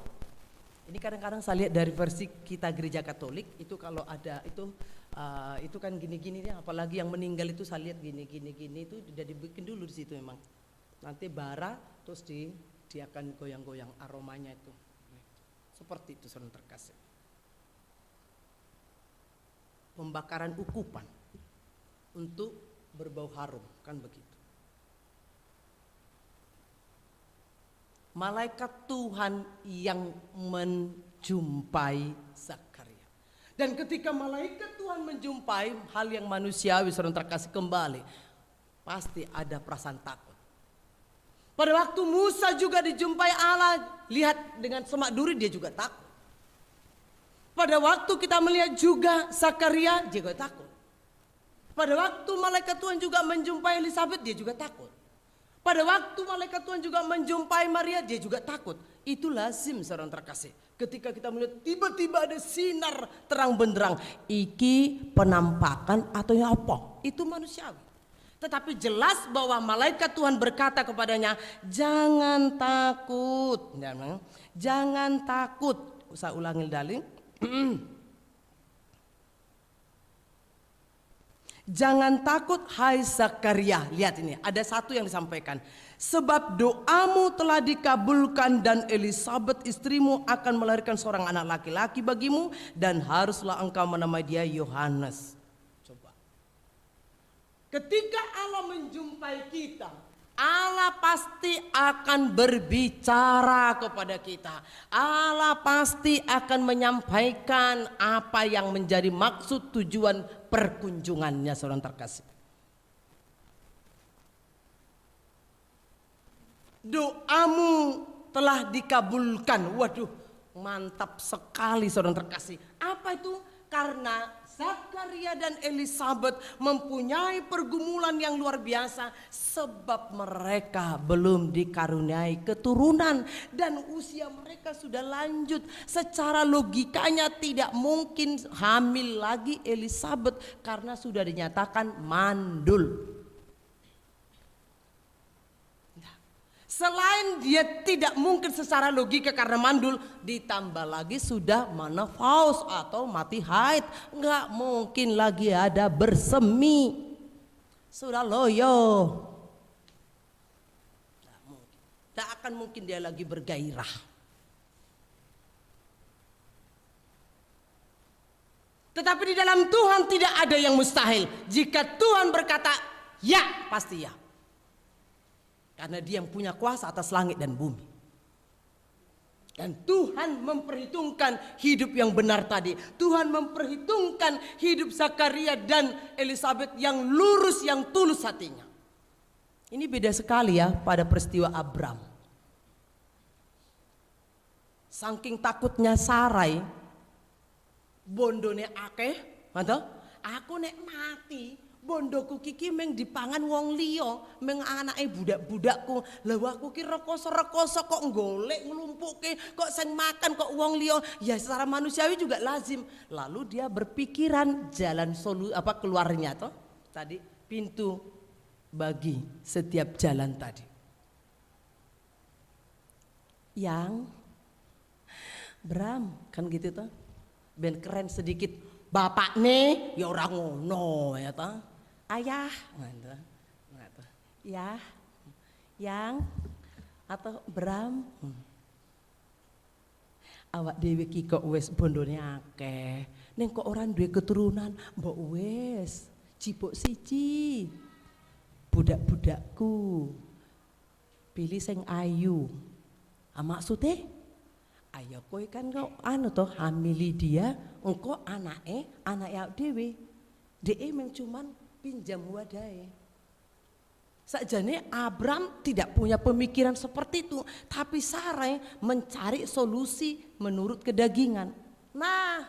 Speaker 4: Ini kadang-kadang saya lihat dari versi kita gereja Katolik itu kalau ada itu kan gini-gini ya, apalagi yang meninggal itu saya lihat gini itu sudah dibikin dulu di situ memang. Nanti bara terus dia akan goyang-goyang aromanya itu. Seperti itu saudara terkasih. Pembakaran ukupan untuk berbau harum, kan begitu. Malaikat Tuhan yang menjumpai Zakaria. Dan ketika malaikat Tuhan menjumpai hal yang manusiawi saudara terkasih kembali, pasti ada perasaan takut. Pada waktu Musa juga dijumpai Allah, lihat dengan semak duri dia juga takut. Pada waktu kita melihat juga Zakaria, dia juga takut. Pada waktu malaikat Tuhan juga menjumpai Elizabeth, dia juga takut. Pada waktu malaikat Tuhan juga menjumpai Maria, dia juga takut. Itu lazim saudara terkasih. Ketika kita melihat tiba-tiba ada sinar terang benderang, iki penampakan atau apa? Itu manusiawi. Tetapi jelas bahwa malaikat Tuhan berkata kepadanya, jangan takut. Jangan takut. Saya ulangi dalil. Jangan takut hai Zakaria. Lihat ini, ada satu yang disampaikan. Sebab doamu telah dikabulkan dan Elizabeth istrimu akan melahirkan seorang anak laki-laki bagimu dan haruslah engkau menamai dia Yohanes. Ketika Allah menjumpai kita, Allah pasti akan berbicara kepada kita. Allah pasti akan menyampaikan apa yang menjadi maksud tujuan perkunjungannya saudara terkasih. Doamu telah dikabulkan. Waduh, mantap sekali saudara terkasih. Apa itu? Karena Zakaria dan Elizabeth mempunyai pergumulan yang luar biasa sebab mereka belum dikaruniai keturunan dan usia mereka sudah lanjut. Secara logikanya tidak mungkin hamil lagi Elizabeth karena sudah dinyatakan mandul. Selain dia tidak mungkin secara logika karena mandul, ditambah lagi sudah menopause atau mati haid, nggak mungkin lagi ada bersemi, sudah loyo, tak akan mungkin dia lagi bergairah. Tetapi di dalam Tuhan tidak ada yang mustahil. Jika Tuhan berkata ya, pasti ya. Karena dia yang punya kuasa atas langit dan bumi. Dan Tuhan memperhitungkan hidup yang benar tadi. Tuhan memperhitungkan hidup Zakaria dan Elizabeth yang lurus, yang tulus hatinya. Ini beda sekali ya pada peristiwa Abram. Saking takutnya Sarai, bondone akeh, aku nek mati bondoku kiki meng dipangan wong liya, meng anake budak-budakku. Lah aku ki rekoso-rekoso kok golek nglumpuke, kok sing makan kok wong liya. Ya secara manusiawi juga lazim. Lalu dia berpikiran jalan keluarnya toh. Tadi pintu bagi setiap jalan tadi. Yang Bram kan gitu toh. Ben keren sedikit. Bapak nih ya orang ngono ya toh. Ayah, ngono. Ya, yang atau Bram. Awak dhewe ki kok wis bondone akeh. Ning kok ora duwe keturunan, mbok wis cipuk siji. Budak-budakku. Pilih sing ayu. Maksudnya ayo kowe kan kok anu toh hamili dia, engko anake awak dhewe. Dhek mung cuman pinjam wadahe. Sakjane Abram tidak punya pemikiran seperti itu, tapi Sarai mencari solusi menurut kedagingan. Nah,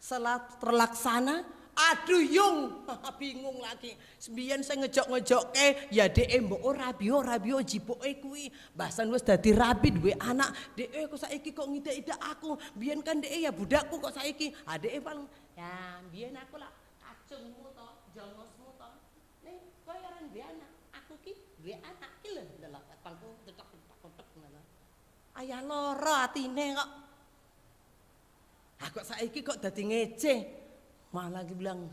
Speaker 4: setelah terlaksana, aduh yung, bingung lagi. Sembian saya ngejok-ngejok ya dek mbok rabio jipoke kuwi. Bahasan wis dadi rabi duwe anak. Dek kok saiki kok ngida-ida aku. Biyen kan dek ya budakku kok saiki. Adeke paling ya biyen aku lah kacungmu to, jongosmu to. Ning koyo ora duwe anak. Aku ki duwe anak ki lho ndelok pangku tetek-tetek ngono. Ayah lara atine kok. Kok saiki kok dadi ngeceh. Malah lagi bilang,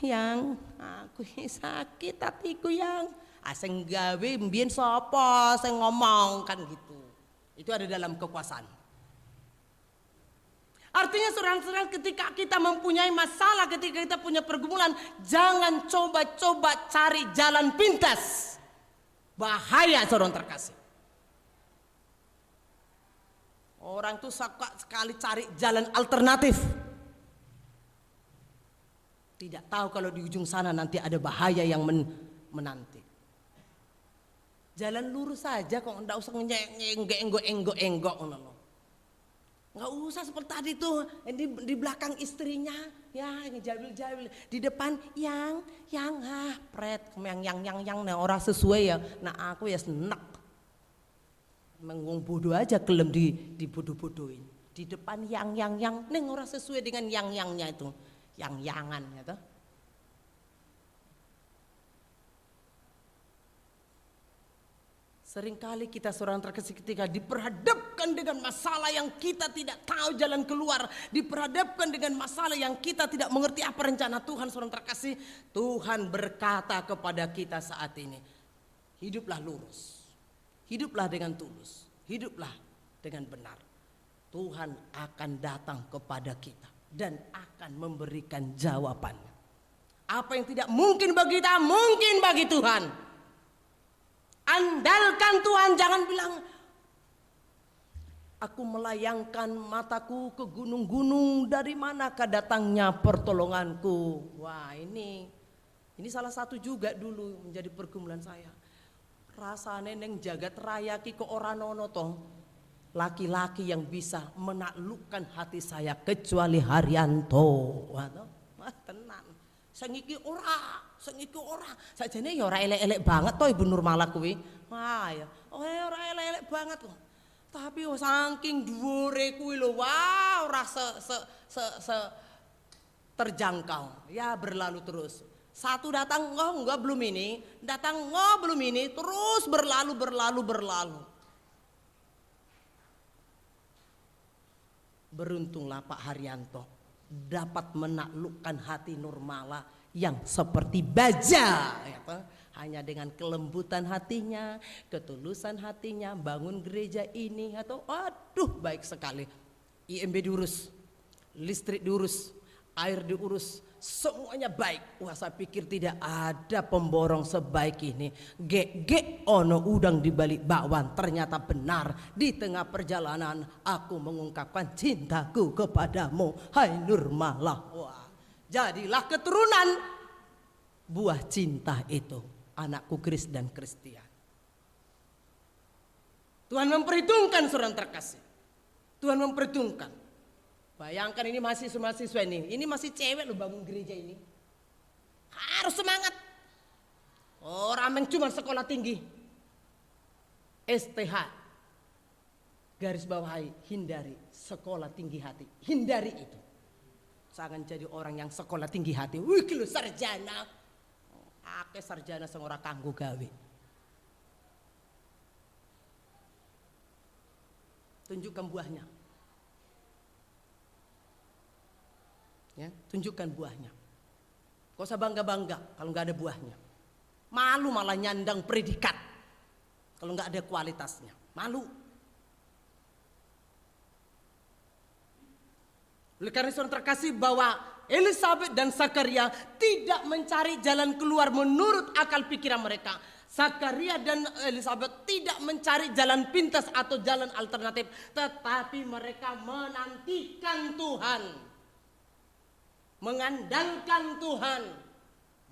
Speaker 4: yang aku sakit hatiku yang asing gawe mbien sapa sing ngomong kan gitu. Itu ada dalam kekuasaan. Artinya saudara-saudara ketika kita mempunyai masalah, ketika kita punya pergumulan, jangan coba-coba cari jalan pintas. Bahaya saudara terkasih. Orang tuh suka sekali cari jalan alternatif. Tidak tahu kalau di ujung sana nanti ada bahaya yang menanti. Jalan lurus saja kok, enggak usah enggok. Enggak usah seperti tadi tuh di belakang istrinya ya ngejabil-jabil, di depan yang pret yang nah orang sesuai ya. Nah aku ya senek. Mengwong bodoh aja kelem dibodoh-bodohin. Di depan yang neng orang sesuai dengan yang-yangnya itu. Yang-yangan gitu. Seringkali kita seorang terkasih ketika diperhadapkan dengan masalah yang kita tidak tahu jalan keluar, diperhadapkan dengan masalah yang kita tidak mengerti apa rencana Tuhan, seorang terkasih, Tuhan berkata kepada kita saat ini, hiduplah lurus, hiduplah dengan tulus, hiduplah dengan benar. Tuhan akan datang kepada kita dan akan memberikan jawaban. Apa yang tidak mungkin bagi kita mungkin bagi Tuhan. Andalkan Tuhan, jangan bilang aku melayangkan mataku ke gunung-gunung, dari manakah datangnya pertolonganku. Wah ini salah satu juga dulu menjadi pergumulan saya. Rasane neng jagat raya ki kok ora ono toh laki-laki yang bisa menaklukkan hati saya kecuali Haryanto. Wah tenan. Sing iki ora. Sakjane ya ora elek-elek banget toh Ibu Nurmala kuwi. Wah ya, ora elek-elek banget kok. Tapi saking dhuwure kuwi lho, wah ora se terjangkau. Ya berlalu terus. Satu datang, enggak belum ini, datang belum ini, terus berlalu. Beruntunglah Pak Haryanto dapat menaklukkan hati Nurmala yang seperti baja, ya, hanya dengan kelembutan hatinya, ketulusan hatinya, bangun gereja ini atau aduh baik sekali. IMB diurus, listrik diurus, air diurus, semuanya baik. Wah saya pikir tidak ada pemborong sebaik ini. Ono udang di balik bakwan. Ternyata benar, di tengah perjalanan aku mengungkapkan cintaku kepadamu, hai Nurmala. Wah, jadilah keturunan buah cinta itu, anakku Kris dan Kristian. Tuhan memperhitungkan seorang terkasih. Tuhan memperhitungkan. Bayangkan ini mahasiswa ini masih cewek loh bangun gereja ini. Harus semangat. Orang yang cuma sekolah tinggi. STH. Garis bawahi, hindari sekolah tinggi hati. Hindari itu. Jangan jadi orang yang sekolah tinggi hati. Wih lu sarjana. Ake sarjana sing ora kanggo gawe. Tunjukkan buahnya. Ya, tunjukkan buahnya. Gak usah bangga-bangga kalau nggak ada buahnya. Malu malah nyandang predikat kalau nggak ada kualitasnya. Malu. Oleh karena itu terkasih bahwa Elisabet dan Zakaria tidak mencari jalan keluar menurut akal pikiran mereka. Zakaria dan Elisabet tidak mencari jalan pintas atau jalan alternatif, tetapi mereka menantikan Tuhan, mengandalkan Tuhan,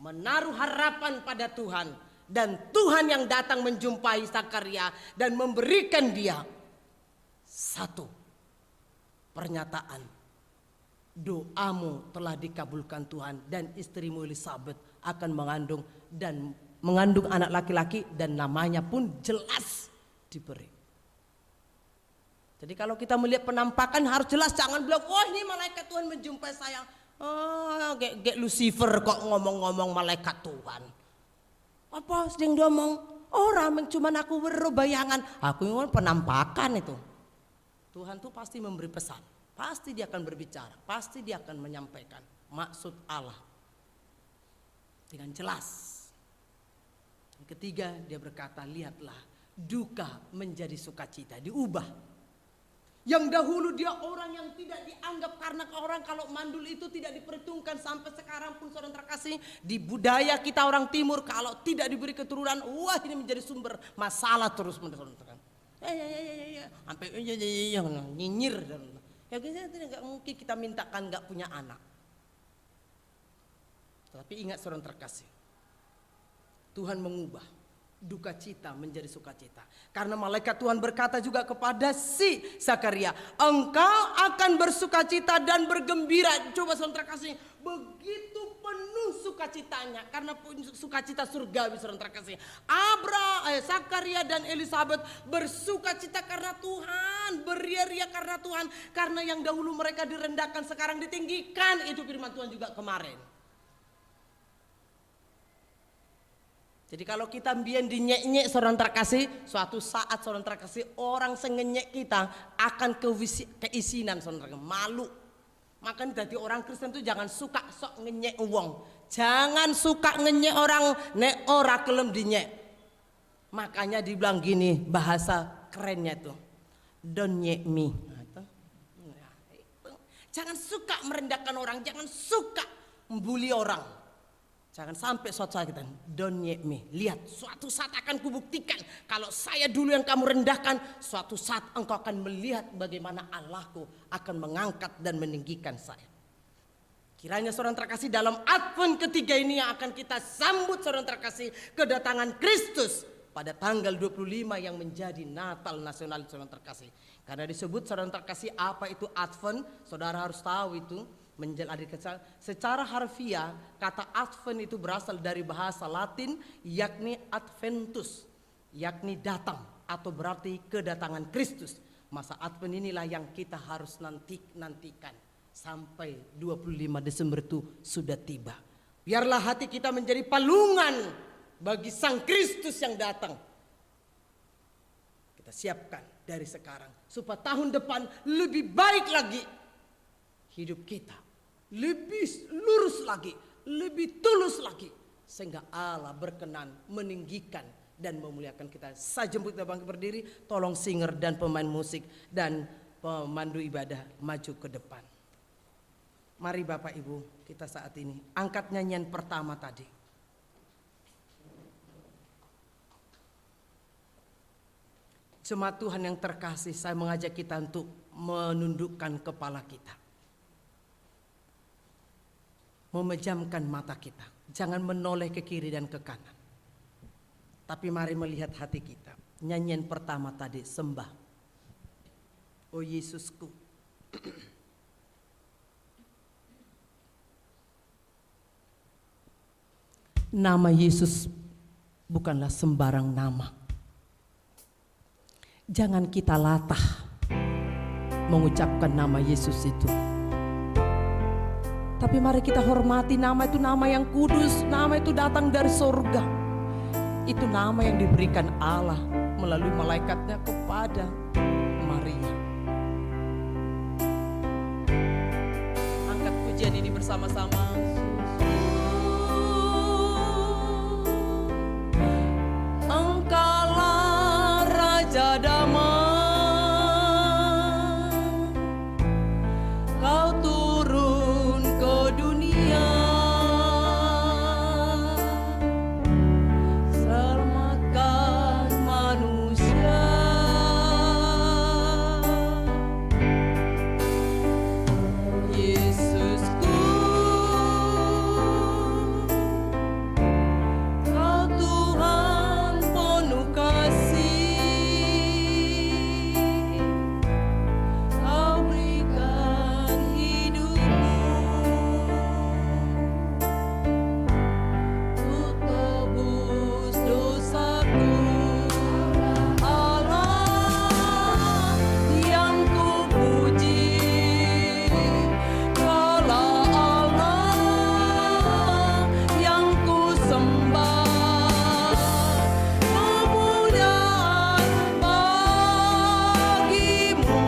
Speaker 4: menaruh harapan pada Tuhan, dan Tuhan yang datang menjumpai Zakaria dan memberikan dia satu pernyataan. Doamu telah dikabulkan Tuhan dan istrimu Elisabet akan mengandung anak laki-laki dan namanya pun jelas diberi. Jadi kalau kita melihat penampakan harus jelas, jangan bilang wah ini malaikat Tuhan menjumpai saya. Oh, kayak Lucifer kok ngomong-ngomong malaikat Tuhan. Apa sedang ngomong? Orang cuman aku weruh bayangan. Aku ingin penampakan itu. Tuhan tuh pasti memberi pesan. Pasti dia akan berbicara, pasti dia akan menyampaikan maksud Allah dengan jelas. Yang ketiga dia berkata, lihatlah duka menjadi sukacita, diubah. Yang dahulu dia orang yang tidak dianggap karena orang kalau mandul itu tidak diperhitungkan sampai sekarang pun saudara terkasih di budaya kita orang timur kalau tidak diberi keturunan, wah ini menjadi sumber masalah terus menerus. Sampai nyinyir dan ya kita tidak mungkin kita mintakan nggak punya anak. Tapi ingat saudara terkasih, Tuhan mengubah duka cita menjadi sukacita. Karena malaikat Tuhan berkata juga kepada si Zakaria, engkau akan bersukacita dan bergembira. Coba saudara terkasih, begitu penuh sukacitanya karena sukacita surgawi saudara terkasih. Zakaria dan Elisabet bersukacita karena Tuhan, beria-ria karena Tuhan, karena yang dahulu mereka direndahkan sekarang ditinggikan. Itu firman Tuhan juga kemarin. Jadi kalau kita mbien dinyek-nyek saudara terkasih, suatu saat saudara terkasih orang sengenyek kita akan keisinan saudara terkasih, malu. Makanya jadi orang Kristen itu jangan suka sok ngenyek uang, jangan suka ngenyek orang nek ora kelem dinyek. Makanya dibilang gini bahasa kerennya itu, don't nyek me. Jangan suka merendahkan orang, jangan suka membuli orang. Jangan sampai suatu saat kita don't nyek me. Lihat suatu saat akan kubuktikan kalau saya dulu yang kamu rendahkan, suatu saat engkau akan melihat bagaimana Allahku akan mengangkat dan meninggikan saya. Kiranya saudara terkasih dalam Advent ketiga ini yang akan kita sambut saudara terkasih kedatangan Kristus pada tanggal 25 yang menjadi Natal nasional saudara terkasih. Karena disebut saudara terkasih apa itu Advent, saudara harus tahu itu. Secara harfiah kata Advent itu berasal dari bahasa Latin yakni Adventus, yakni datang atau berarti kedatangan Kristus. Masa Advent inilah yang kita harus nantikan sampai 25 Desember itu sudah tiba. Biarlah hati kita menjadi palungan bagi Sang Kristus yang datang. Kita siapkan dari sekarang supaya tahun depan lebih baik lagi hidup kita. Lebih lurus lagi, lebih tulus lagi, sehingga Allah berkenan meninggikan dan memuliakan kita. Saya jemput kita bangkit berdiri, tolong singer dan pemain musik dan pemandu ibadah maju ke depan. Mari Bapak Ibu kita saat ini angkat nyanyian pertama tadi. Jemaat Tuhan yang terkasih, saya mengajak kita untuk menundukkan kepala kita. Memejamkan mata kita, jangan menoleh ke kiri dan ke kanan, tapi mari melihat hati kita. Nyanyian pertama tadi sembah, oh Yesusku. Nama Yesus bukanlah sembarang nama. Jangan kita latah mengucapkan nama Yesus itu. Tapi mari kita hormati nama itu, nama yang kudus, nama itu datang dari surga. Itu nama yang diberikan Allah melalui malaikatnya kepada Maria. Angkat pujian ini bersama. bersama-sama. Engkaulah Raja Damai, Kau turun ke dunia, selamatkan manusia. Yesusku, Kau Tuhan penuh kasih, Kau berikan hidupmu untuk tebus dosaku. Allah yang kupuji, Kaulah Allah yang kusembah. Kemuliaan bagimu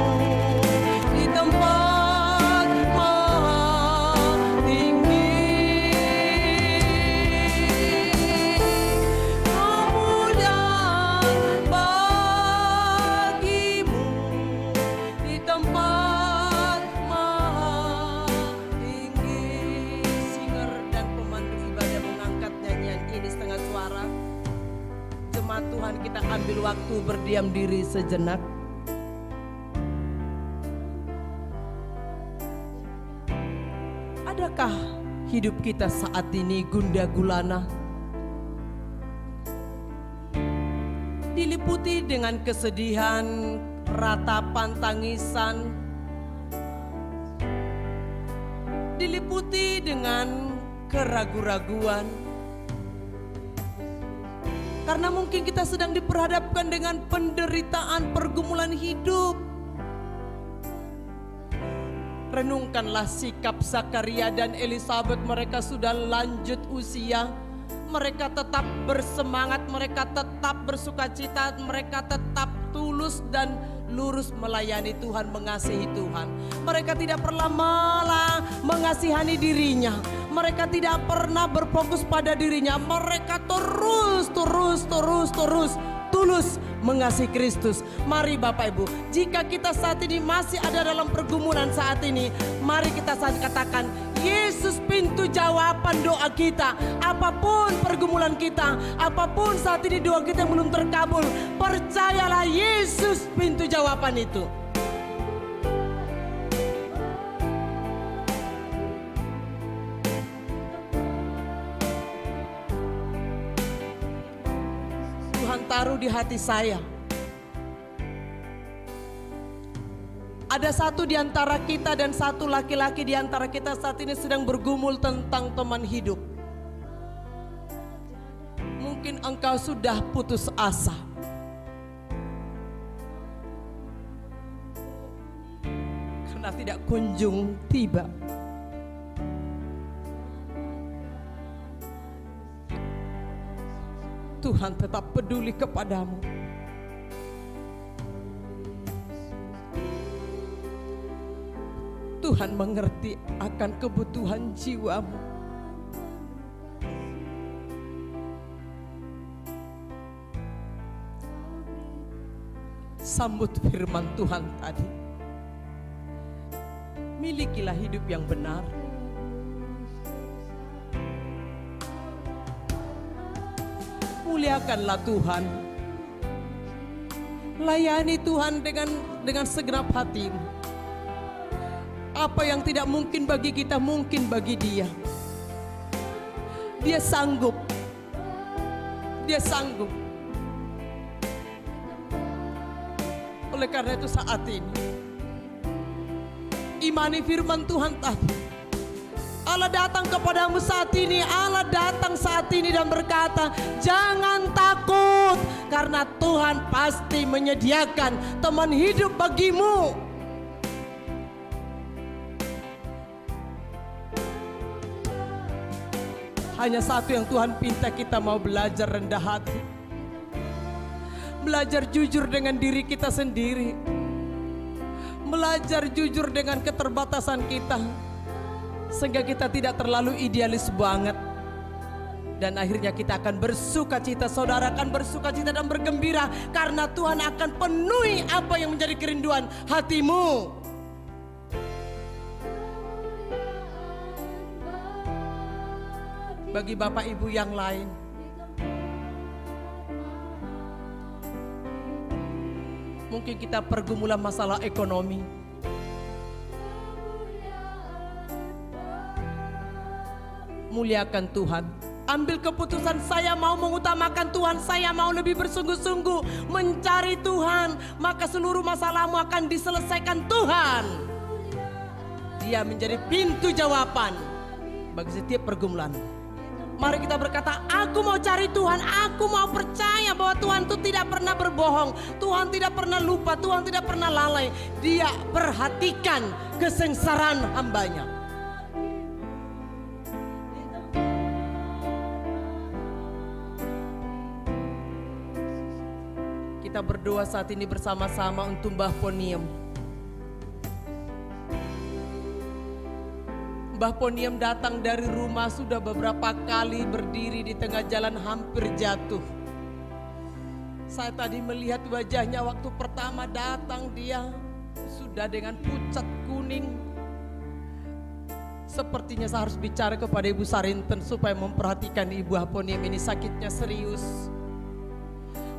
Speaker 4: di tempat maha tinggi. Kemuliaan bagimu di tempat maha tinggi. Singer dan pemandu ibadah mengangkat nyanyian ini setengah suara. Jemaat Tuhan, kita ambil waktu berdiam diri sejenak. Adakah hidup kita saat ini gundah gulana, diliputi dengan kesedihan, ratapan tangisan, diliputi dengan keraguan-raguan? Karena mungkin kita sedang diperhadapkan dengan penderitaan pergumulan hidup. Renungkanlah sikap Zakaria dan Elisabet, mereka sudah lanjut usia. Mereka tetap bersemangat, mereka tetap bersukacita, mereka tetap tulus dan lurus melayani Tuhan, mengasihi Tuhan. Mereka tidak pernah malah mengasihani dirinya. Mereka tidak pernah berfokus pada dirinya. Mereka terus tulus mengasihi Kristus. Mari Bapak Ibu, jika kita saat ini masih ada dalam pergumulan saat ini, mari kita saat katakan, Yesus pintu jawaban doa kita. Apapun pergumulan kita, apapun saat ini doa kita yang belum terkabul, percayalah Yesus pintu jawaban itu. Tuhan taruh di hati saya, ada satu di antara kita dan satu laki-laki di antara kita saat ini sedang bergumul tentang teman hidup. Mungkin engkau sudah putus asa. Karena tidak kunjung tiba. Tuhan tetap peduli kepadamu. Tuhan mengerti akan kebutuhan jiwamu. Sambut firman Tuhan tadi. Milikilah hidup yang benar. Muliakanlah Tuhan. Layani Tuhan dengan segenap hatimu. Apa yang tidak mungkin bagi kita mungkin bagi Dia. Dia sanggup. Dia sanggup. Oleh karena itu saat ini, imani firman Tuhan tadi. Allah datang kepadamu saat ini, Allah datang saat ini dan berkata, jangan takut, karena Tuhan pasti menyediakan teman hidup bagimu. Hanya satu yang Tuhan pinta, kita mau belajar rendah hati, belajar jujur dengan diri kita sendiri, belajar jujur dengan keterbatasan kita. sehingga kita tidak terlalu idealis banget. Dan akhirnya kita akan bersuka cita, saudara akan bersuka cita dan bergembira karena Tuhan akan penuhi apa yang menjadi kerinduan hatimu. Bagi Bapak Ibu yang lain, mungkin kita pergumulan masalah ekonomi. Muliakan Tuhan. Ambil keputusan, saya mau mengutamakan Tuhan, saya mau lebih bersungguh-sungguh mencari Tuhan, maka seluruh masalahmu akan diselesaikan Tuhan. Dia menjadi pintu jawaban bagi setiap pergumulan. Mari kita berkata, aku mau cari Tuhan, aku mau percaya bahwa Tuhan itu tidak pernah berbohong, Tuhan tidak pernah lupa, Tuhan tidak pernah lalai. Dia perhatikan kesengsaraan hambanya. Kita berdoa saat ini bersama-sama untuk Mbah Poniem. Mbah Poniem datang dari rumah sudah beberapa kali berdiri di tengah jalan hampir jatuh. Saya tadi melihat wajahnya waktu pertama datang, dia sudah dengan pucat kuning. Sepertinya saya harus bicara kepada Ibu Sarinten supaya memperhatikan Ibu Poniem ini, sakitnya serius.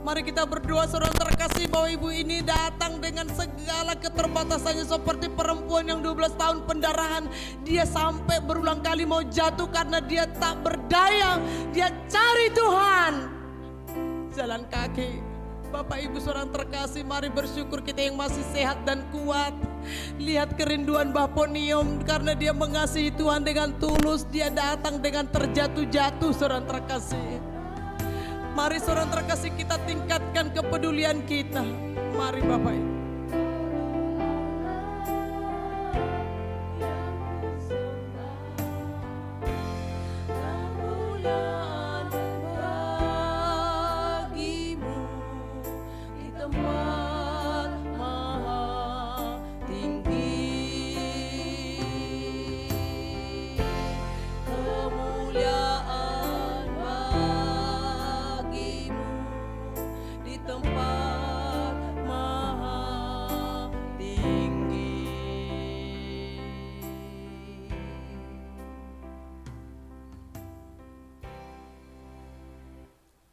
Speaker 4: Mari kita berdoa saudara terkasih bahwa ibu ini datang dengan segala keterbatasannya seperti perempuan yang 12 tahun pendarahan. Dia sampai berulang kali mau jatuh karena dia tak berdaya. Dia cari Tuhan. Jalan kaki. Bapak Ibu saudara terkasih, mari bersyukur kita yang masih sehat dan kuat. Lihat kerinduan Mbah Poniem karena dia mengasihi Tuhan dengan tulus. Dia datang dengan terjatuh-jatuh saudara terkasih. Mari saudara terkasih, kita tingkatkan kepedulian kita. Mari Bapak Ibu.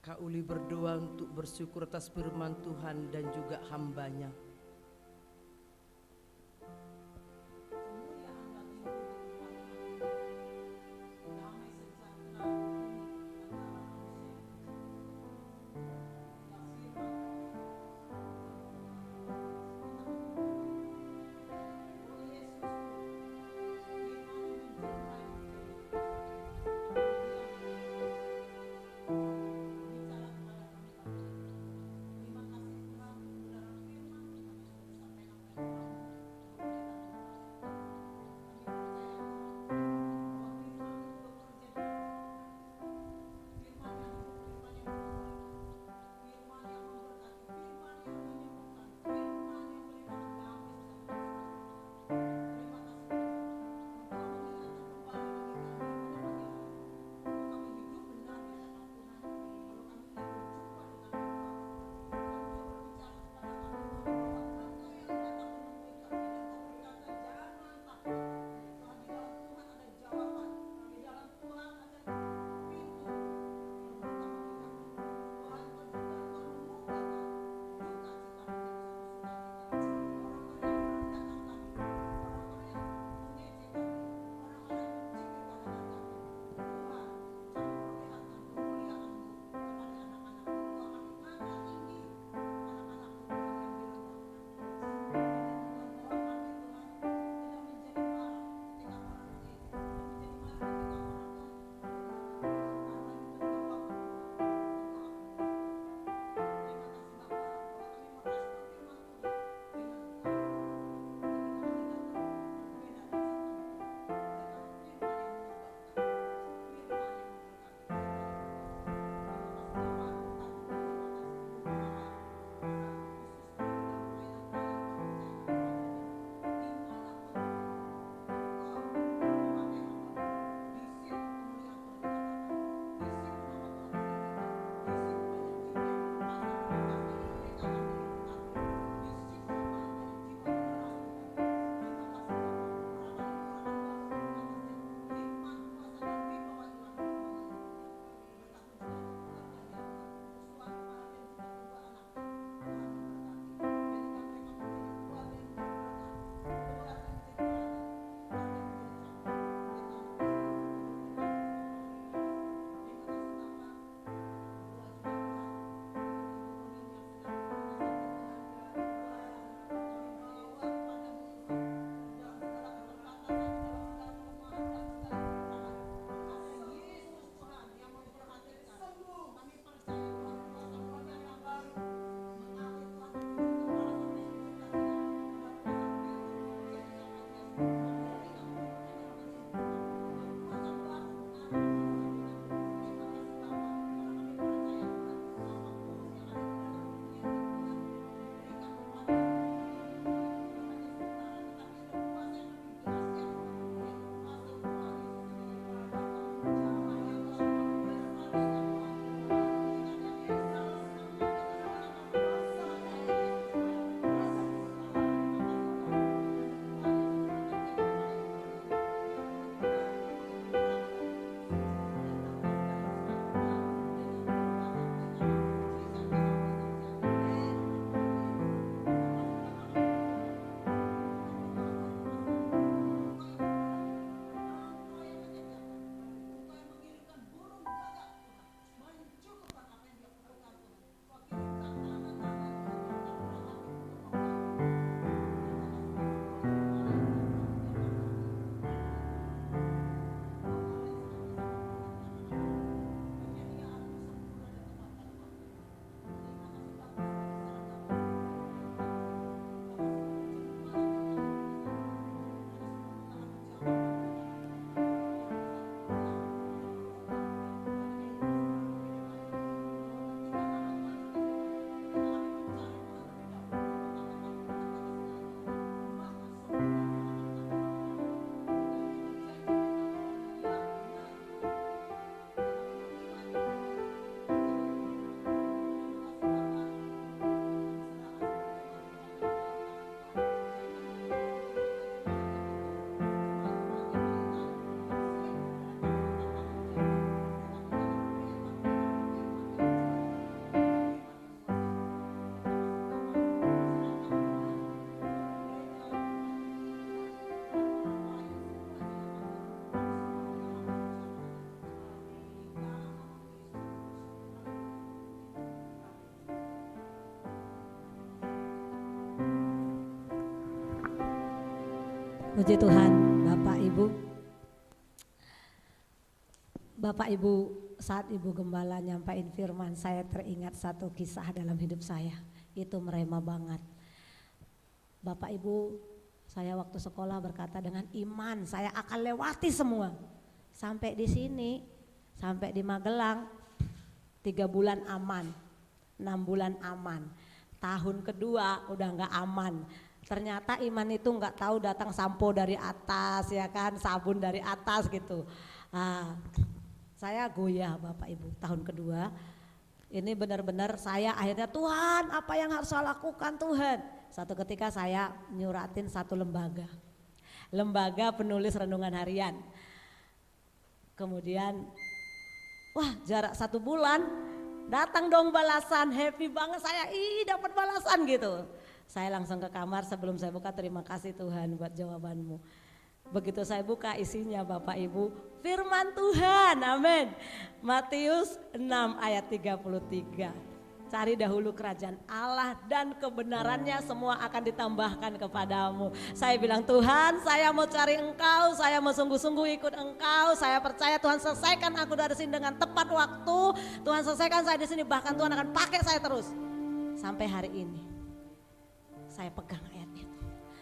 Speaker 4: Kak Uli berdoa untuk bersyukur atas firman Tuhan dan juga hambanya.
Speaker 1: Puji Tuhan, Bapak Ibu. Bapak Ibu, saat Ibu Gembala nyampain firman, saya teringat satu kisah dalam hidup saya. Itu merema banget. Bapak Ibu, saya waktu sekolah berkata dengan iman saya akan lewati semua. Sampai di sini, sampai di Magelang, 3 bulan aman, 6 bulan aman. Tahun kedua udah gak aman. Ternyata iman itu nggak tahu datang sampo dari atas ya kan, sabun dari atas gitu. Saya goyah Bapak Ibu tahun kedua. Ini benar-benar saya akhirnya Tuhan apa yang harus saya lakukan Tuhan. Satu ketika saya nyuratin satu lembaga penulis renungan harian. Kemudian wah jarak 1 bulan datang dong balasan, happy banget saya, dapat balasan gitu. Saya langsung ke kamar sebelum saya buka, terima kasih Tuhan buat jawabanmu. Begitu saya buka isinya Bapak Ibu, firman Tuhan, amin. Matius 6 ayat 33. Cari dahulu kerajaan Allah dan kebenarannya semua akan ditambahkan kepadamu. Saya bilang Tuhan saya mau cari Engkau, saya mau sungguh-sungguh ikut Engkau. Saya percaya Tuhan selesaikan aku dari sini dengan tepat waktu. Tuhan selesaikan saya di sini, bahkan Tuhan akan pakai saya terus. Sampai hari ini. Saya pegang ayat itu.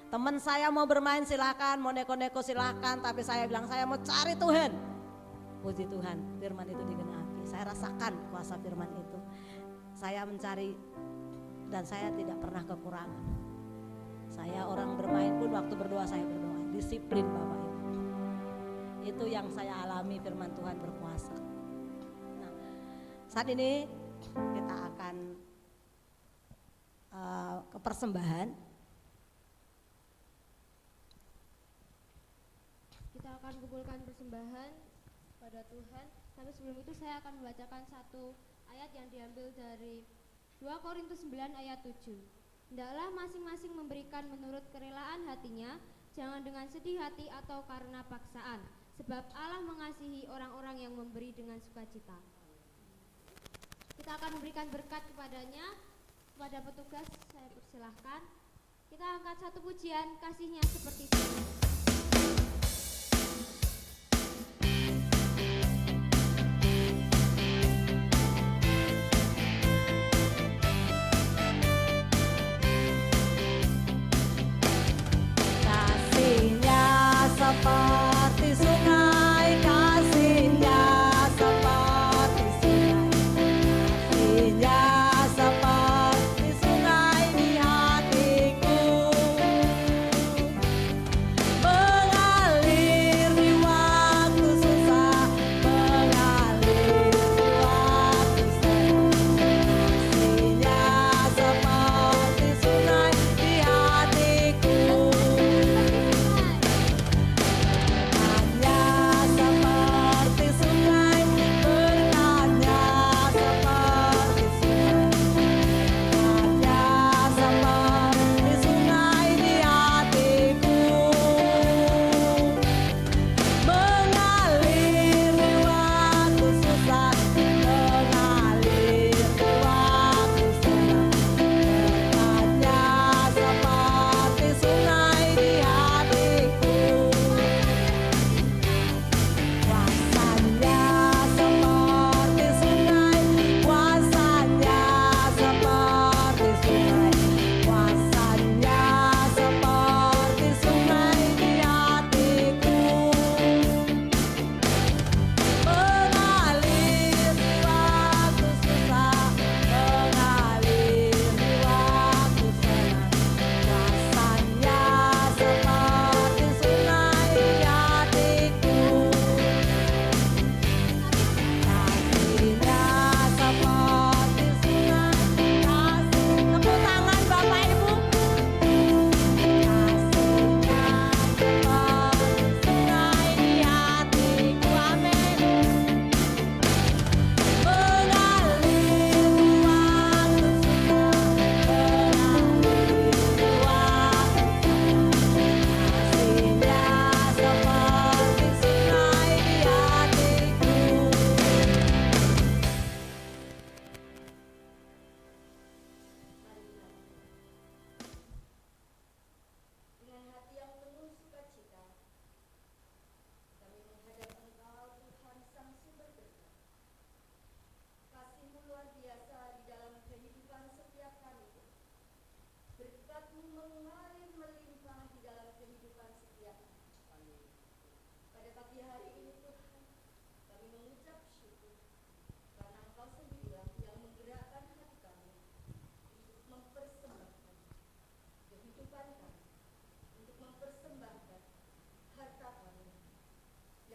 Speaker 1: Teman saya mau bermain silahkan, mau neko-neko silahkan, tapi saya bilang saya mau cari Tuhan. Puji Tuhan, firman itu digenapi. Saya rasakan kuasa firman itu. Saya mencari dan saya tidak pernah kekurangan. Saya orang bermain pun waktu berdoa saya berdoa. Disiplin Bapak Ibu. Itu yang saya alami, firman Tuhan berkuasa. Nah, saat ini kita akan ke persembahan.
Speaker 2: Kita akan kumpulkan persembahan pada Tuhan. Tapi sebelum itu saya akan membacakan satu ayat yang diambil dari 2 Korintus 9 ayat 7. Hendaklah masing-masing memberikan menurut kerelaan hatinya, jangan dengan sedih hati atau karena paksaan, sebab Allah mengasihi orang-orang yang memberi dengan sukacita. Kita akan memberikan berkat kepadanya. Kepada petugas saya persilahkan. Kita angkat satu pujian, kasihnya seperti ini.
Speaker 1: Kasihnya seperti sungai, kasihnya seperti sungai, kasihnya seperti sungai di hatiku, mengalir di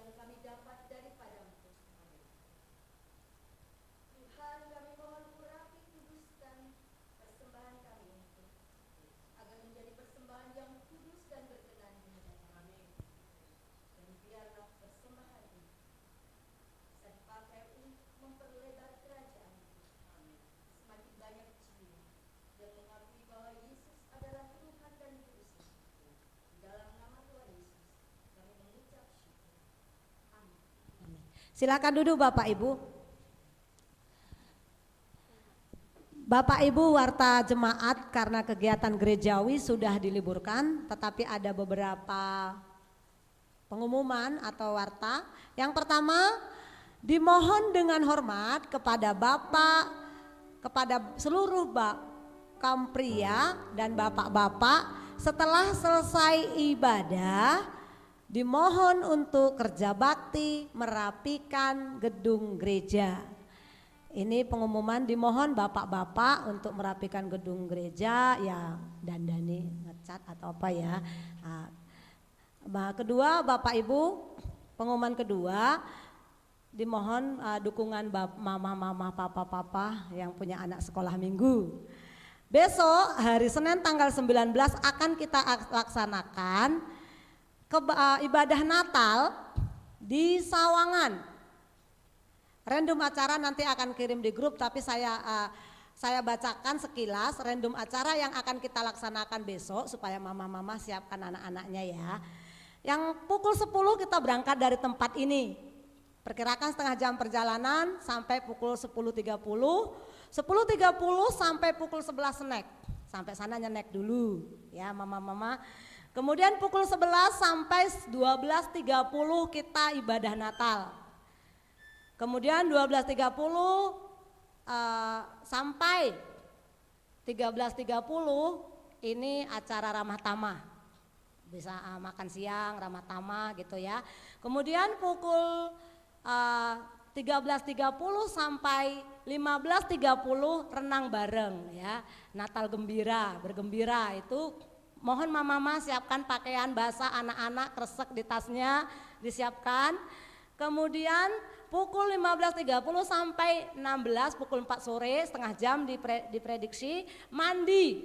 Speaker 5: yang kami dapat daripadamu. Tuhan, kami mohon urapi, kuduskan persembahan kami itu, agar menjadi persembahan yang kudus dan berkenan di hadapan-Mu. Dan biarlah persembahan ini bisa dipakai untuk memperlebar kerajaan, semakin banyak jiwa yang mengakui bahwa Yesus adalah Tuhan dan Juru Selamat. Di dalam nama Tuhan Yesus kami mengucap syukur. Amin.
Speaker 1: Silakan duduk Bapak Ibu. Bapak Ibu warta jemaat, karena kegiatan gerejawi sudah diliburkan, tetapi ada beberapa pengumuman atau warta. Yang pertama, dimohon dengan hormat kepada Bapak, kepada seluruh kaum pria dan bapak-bapak, setelah selesai ibadah dimohon untuk kerja bakti merapikan gedung gereja. Ini pengumuman, dimohon bapak-bapak untuk merapikan gedung gereja, ya dandani, ngecat atau apa ya. Kedua, Bapak Ibu, pengumuman kedua, dimohon dukungan mama-mama, papa-papa yang punya anak sekolah minggu. Besok hari Senin tanggal 19 akan kita laksanakan ibadah Natal di Sawangan. Random acara nanti akan kirim di grup, tapi saya bacakan sekilas random acara yang akan kita laksanakan besok supaya mama-mama siapkan anak-anaknya ya. Yang pukul 10 kita berangkat dari tempat ini. Perkirakan setengah jam perjalanan sampai pukul 10.30. 10.30 sampai pukul 11 snack. Sampai sana snack dulu ya mama-mama. Kemudian pukul 11 sampai 12.30 kita ibadah Natal. Kemudian 12.30 sampai 13.30 ini acara ramah tamah. Bisa makan siang, ramah tamah gitu ya. Kemudian pukul 13.30 sampai 15.30 renang bareng ya. Natal gembira, bergembira itu mohon mama-mama siapkan pakaian basah anak-anak, kresek di tasnya disiapkan. Kemudian pukul 15.30 sampai 16, pukul 4 sore setengah jam diprediksi mandi.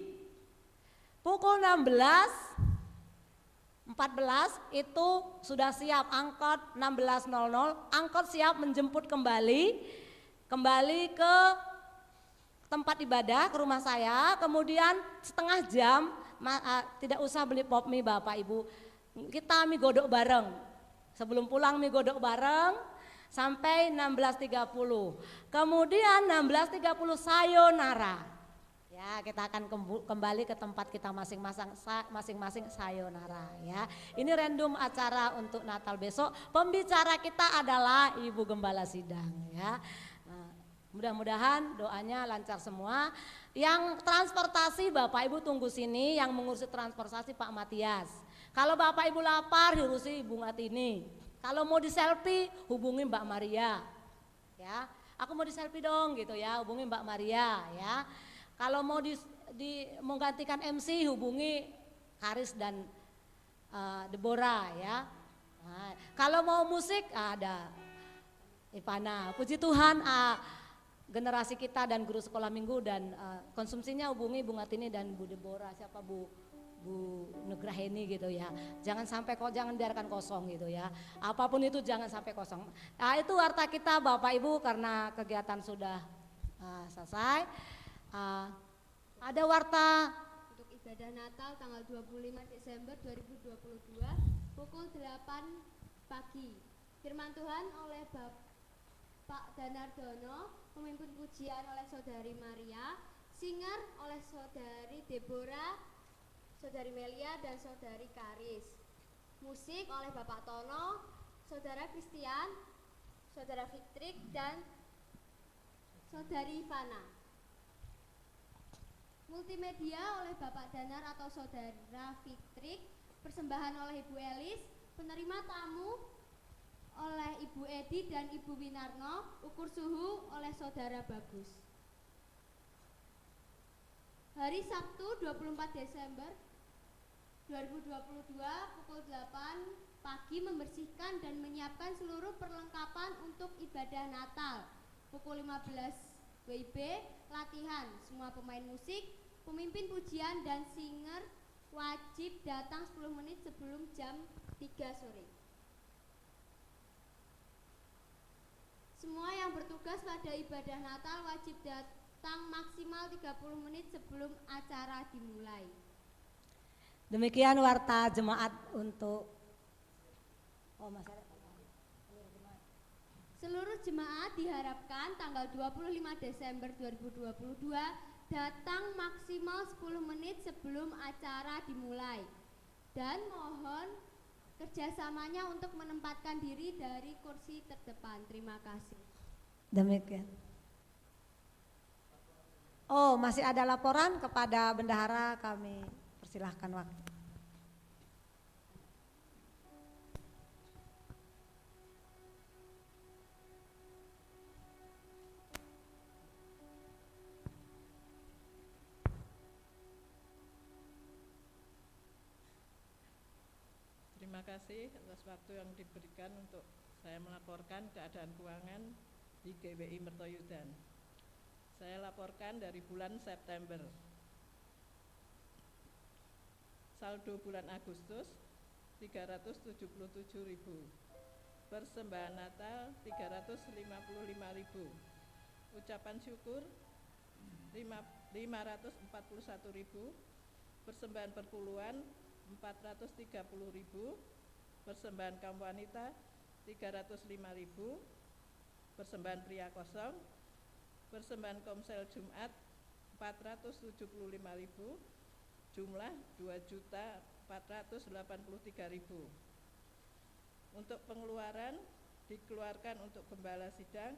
Speaker 1: Pukul 16.14 itu sudah siap angkot 16.00, angkot siap menjemput kembali ke tempat ibadah, ke rumah saya. Kemudian setengah jam tidak usah beli pop mie Bapak Ibu, kita mie godok bareng. Sebelum pulang mie godok bareng sampai 16.30. Kemudian 16.30 sayonara. Ya, kita akan kembali ke tempat kita masing-masing sayonara ya. Ini random acara untuk Natal besok. Pembicara kita adalah Ibu Gembala Sidang ya. Nah, mudah-mudahan doanya lancar semua. Yang transportasi Bapak Ibu tunggu sini, yang mengurusi transportasi Pak Matias. Kalau Bapak Ibu lapar urusi Ibu Ngatini. Kalau mau di selfie hubungi Mbak Maria. Ya, aku mau di selfie dong gitu ya, hubungi Mbak Maria ya. Kalau mau mau gantikan MC hubungi Karis dan Deborah ya. Nah, kalau mau musik ada Ivana. Puji Tuhan generasi kita dan guru sekolah minggu dan konsumsinya hubungi Bu Ngatini dan Bu Deborah, siapa Bu Negraheni gitu ya. Jangan biarkan kosong gitu ya. Apapun itu jangan sampai kosong. Nah, itu warta kita Bapak Ibu, karena kegiatan sudah selesai. Ada warta
Speaker 2: Untuk ibadah Natal tanggal 25 Desember 2022 pukul 8 pagi. Firman Tuhan oleh Bapak Danardono, pemimpin pujian oleh Saudari Maria, singer oleh Saudari Deborah, Saudari Melia dan Saudari Karis. Musik oleh Bapak Tono, Saudara Christian, Saudara Fitrik dan Saudari Ivana. Multimedia oleh Bapak Danar atau Saudara Fitrik, persembahan oleh Ibu Elis, penerima tamu oleh Ibu Edi dan Ibu Winarno, ukur suhu oleh Saudara Bagus. Hari Sabtu 24 Desember 2022 pukul 8 pagi membersihkan dan menyiapkan seluruh perlengkapan untuk ibadah Natal. Pukul 15 WIB latihan. Semua pemain musik, pemimpin pujian dan singer wajib datang 10 menit sebelum jam 3 sore. Semua yang bertugas pada ibadah Natal wajib datang maksimal 30 menit sebelum acara dimulai.
Speaker 1: Demikian warta jemaat untuk
Speaker 2: Seluruh jemaat diharapkan tanggal 25 Desember 2022 datang maksimal 10 menit sebelum acara dimulai. Dan mohon kerjasamanya untuk menempatkan diri dari kursi terdepan. Terima kasih.
Speaker 1: demikian. Oh, masih ada laporan kepada bendahara, kami persilahkan waktu.
Speaker 6: Terima kasih atas waktu yang diberikan untuk saya melaporkan keadaan keuangan di GWI Mertoyudan. Saya laporkan dari bulan September. Saldo bulan Agustus 377.000. Persembahan Natal 355.000. Ucapan syukur 541.000. Persembahan perpuluhan 430.000. Persembahan kaum wanita 305.000. Persembahan pria kosong. Persembahan komsel Jumat 475.000. Jumlah 2.483.000. Untuk pengeluaran dikeluarkan untuk gembala sidang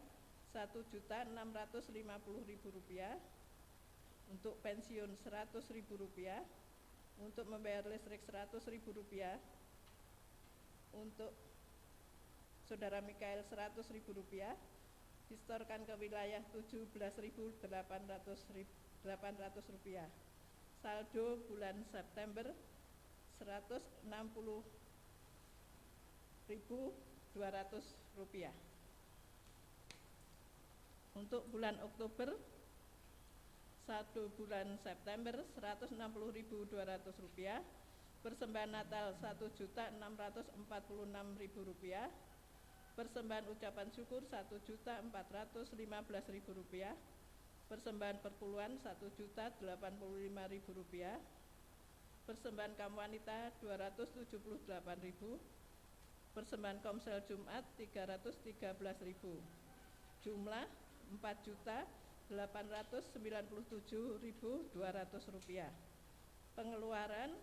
Speaker 6: 1.650.000 rupiah, untuk pensiun 100.000 rupiah, untuk membayar listrik 100.000 rupiah, untuk saudara Mikael 100.000 rupiah, distorkan ke wilayah 17.800 rupiah. Saldo bulan September 160.200 rupiah. Untuk bulan Oktober, saldo bulan September 160.200 rupiah. Persembahan Natal 1.646.000 rupiah. Persembahan ucapan syukur 1.415.000 rupiah. Persembahan perpuluhan 1.085.000 rupiah. Persembahan kaum wanita 278.000. Persembahan komsel Jumat 313.000. Jumlah 4.897.200 rupiah. Pengeluaran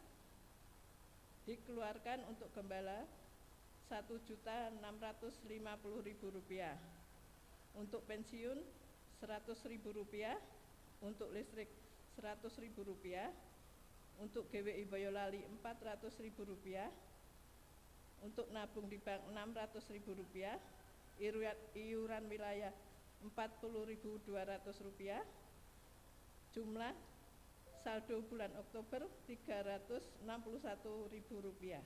Speaker 6: dikeluarkan untuk gembala 1.650.000 rupiah. Untuk pensiun 100.000 rupiah. Untuk listrik 100.000 rupiah. Untuk GWI Boyolali 400.000 rupiah. Untuk nabung di bank 600.000 rupiah. Iuran wilayah 40.200 rupiah. Jumlah saldo bulan Oktober 361.000 rupiah.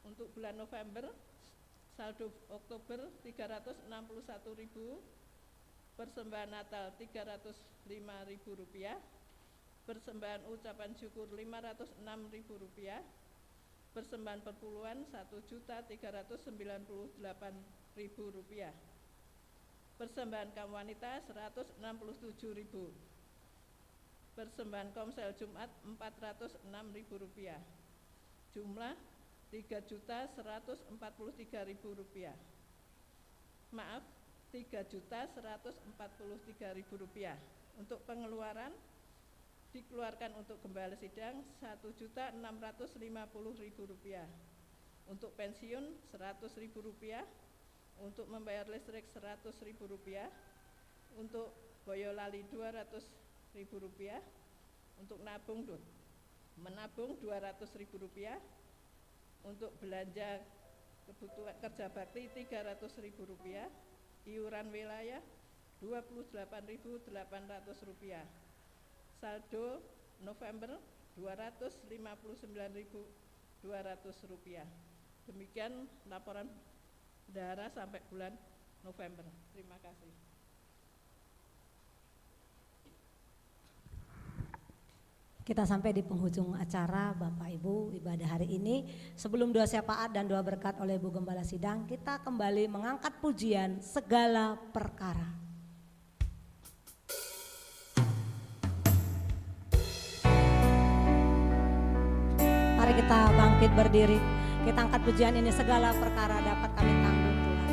Speaker 6: Untuk bulan November, saldo Oktober 361.000. Persembahan Natal 305.000 rupiah. Persembahan ucapan syukur 506.000 rupiah. Persembahan perpuluhan 1.398.000 rupiah. Persembahan kaum wanita 167.000. Persembahan komsel Jumat 406.000 rupiah. Jumlah 3.143.000 rupiah. Maaf, 3.143.000 rupiah. Untuk pengeluaran dikeluarkan untuk gembala sidang 1.650.000 rupiah. Untuk pensiun 100.000 rupiah. Untuk membayar listrik 100.000 rupiah. Untuk Boyolali 200.000 rupiah. Untuk menabung 200.000 rupiah. Untuk belanja kebutuhan kerja bakti 300.000 rupiah. Iuran wilayah 28.800 rupiah. saldo November Rp259.200. Demikian laporan bendahara sampai bulan November. Terima kasih.
Speaker 1: Kita sampai di penghujung acara Bapak Ibu ibadah hari ini. Sebelum doa syafaat dan doa berkat oleh Bu Gembala Sidang, kita kembali mengangkat pujian segala perkara. Mari kita bangkit berdiri. Kita angkat pujian ini, segala perkara dapat kami tanggung Tuhan.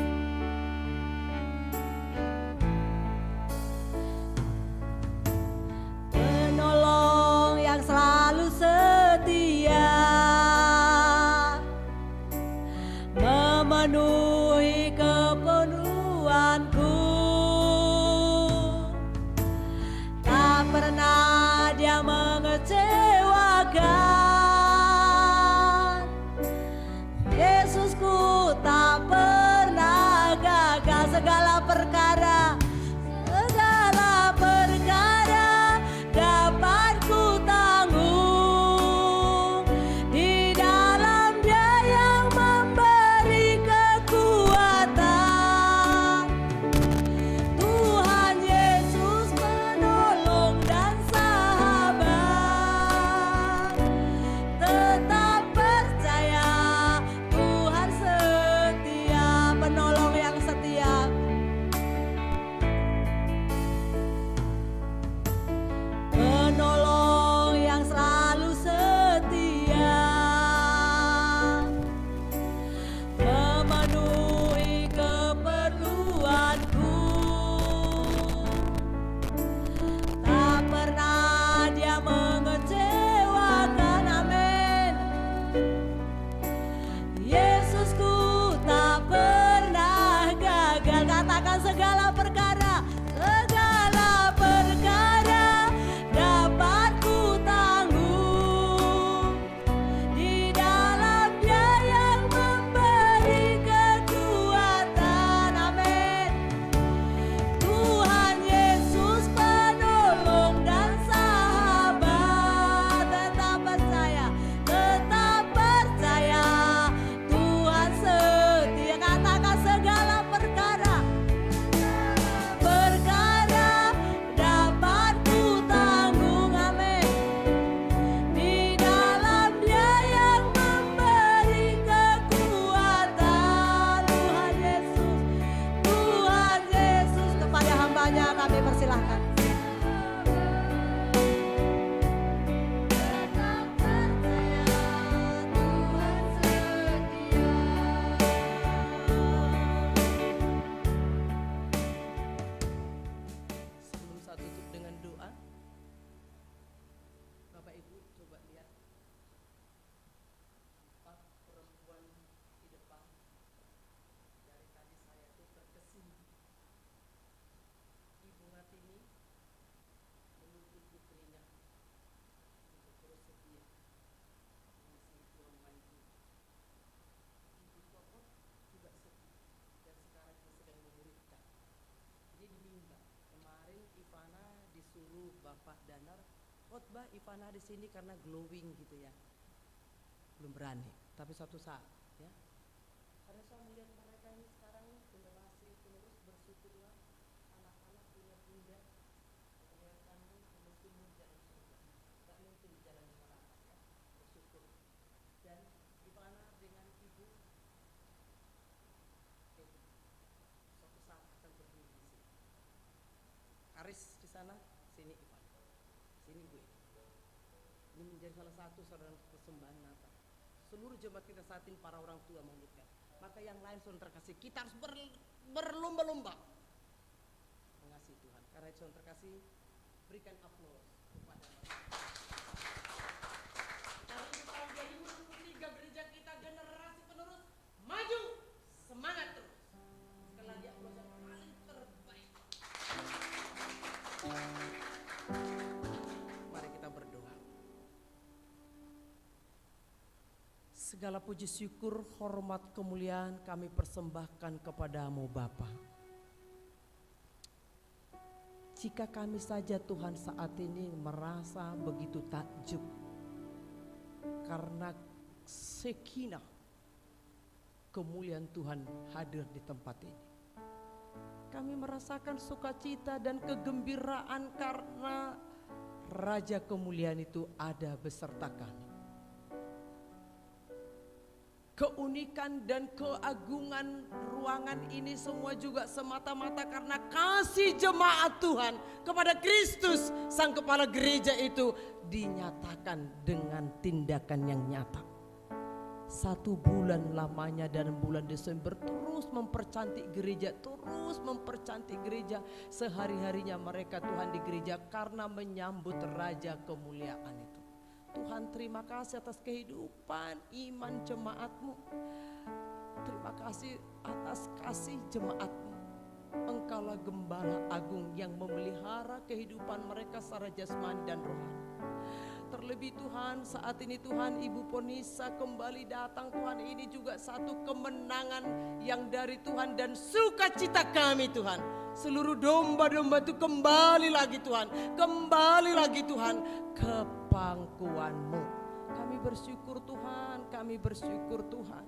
Speaker 1: Penolong yang selalu setia, memenuhi keperluanku. Tak pernah dia mengecewakan. Yesusku tak pernah gagal. Segala perkara, segala perkara dapat ku tanggung di dalam Dia yang memberi kekuatan. Tuhan Yesus penolong dan sahabat. Tetap percaya Tuhan setia, penolong yang setia. Penolong yang selalu setia, memenuhi keperluanku. Tak pernah dia mengecewakan, amin. Yesusku tak pernah gagal. Katakan segala perkara, segala perkara dapat ku tanggung di dalam Dia yang memberi kekuatan, amin. Tuhan Yesus penolong dan sahabat. Tetap percaya Tuhan setia. Katakan segala perkara, perkara dapat ku tanggung, amin. Di dalam Dia yang memberi kekuatan. Tuhan Yesus, kepada hambanya kami persilahkan. Tetap percaya Tuhan setia.
Speaker 4: Sebelum saya tutup dengan doa, Bapak Ibu coba lihat 4 perempuan di depan. Dari tadi saya tuh terkesima. Ibu Ngatini menuntut putrinya untuk terus setia mengasihi Tuhan Maha. Ibu Kokot juga setia dan sekarang dia sedang memuridkan. Jadi di mimbar kemarin Ivana disuruh Bapak Danar khotbah. Ivana di sini karena glowing gitu ya, belum berani. Tapi suatu saat ya, karena saya melihat mereka ini sekarang generasi penerus, bersyukurlah anak-anak punya bunda kelihatan mungkin jalan surga, nggak mungkin jalan di neraka ya, bersyukur. Dan Ivana dengan ibu suatu saat akan berdiri di sini. Aris di sana, sini Ivan, sini gue. Ini menjadi salah satu saudara persembahan Natal. Seluruh jemaat kita saat ini para orang tua memberikan. Maka yang lain saudara terkasih, kita harus berlomba-lomba mengasihi Tuhan. Karena itu saudara terkasih, berikan aplaus kepada Tahun 2023 gereja kita generasi penerus maju, semangat terus. Sekali lagi aplaus yang paling terbaik. Mari kita berdoa. Segala puji syukur, hormat, kemuliaan kami persembahkan kepadamu Bapa. Jika kami saja Tuhan saat ini merasa begitu takjub karena sekinah kemuliaan Tuhan hadir di tempat ini. Kami merasakan sukacita dan kegembiraan karena Raja kemuliaan itu ada beserta kami. Keunikan dan keagungan ruangan ini semua juga semata-mata karena kasih jemaat Tuhan kepada Kristus Sang Kepala Gereja itu dinyatakan dengan tindakan yang nyata. 1 bulan lamanya dan bulan Desember terus mempercantik gereja, terus mempercantik gereja. Sehari-harinya mereka Tuhan di gereja karena menyambut Raja kemuliaan itu. Tuhan, terima kasih atas kehidupan iman jemaat-Mu. Terima kasih atas kasih jemaat-Mu. Engkaulah Gembala Agung yang memelihara kehidupan mereka secara jasmani dan rohani. Terlebih Tuhan, saat ini Tuhan, Ibu Ponisa kembali datang Tuhan, ini juga satu kemenangan yang dari Tuhan dan sukacita kami Tuhan. Seluruh domba-domba itu kembali lagi Tuhan, kembali lagi Tuhan ke pangkuan-Mu. Kami bersyukur Tuhan, kami bersyukur Tuhan.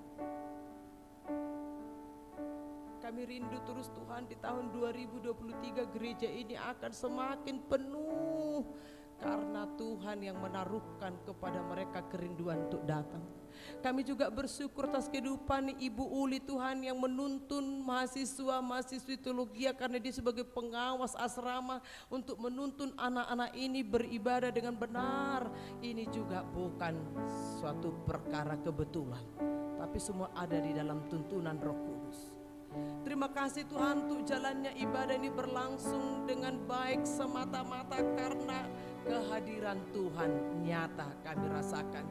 Speaker 4: Kami rindu terus Tuhan di tahun 2023 gereja ini akan semakin penuh. Karena Tuhan yang menaruhkan kepada mereka kerinduan untuk datang. Kami juga bersyukur atas kehidupan Ibu Uli Tuhan yang menuntun mahasiswa-mahasiswi teologi karena dia sebagai pengawas asrama untuk menuntun anak-anak ini beribadah dengan benar. Ini juga bukan suatu perkara kebetulan, tapi semua ada di dalam tuntunan Roh Kudus. Terima kasih Tuhan untuk jalannya ibadah ini berlangsung dengan baik semata-mata karena kehadiran Tuhan nyata kami rasakan.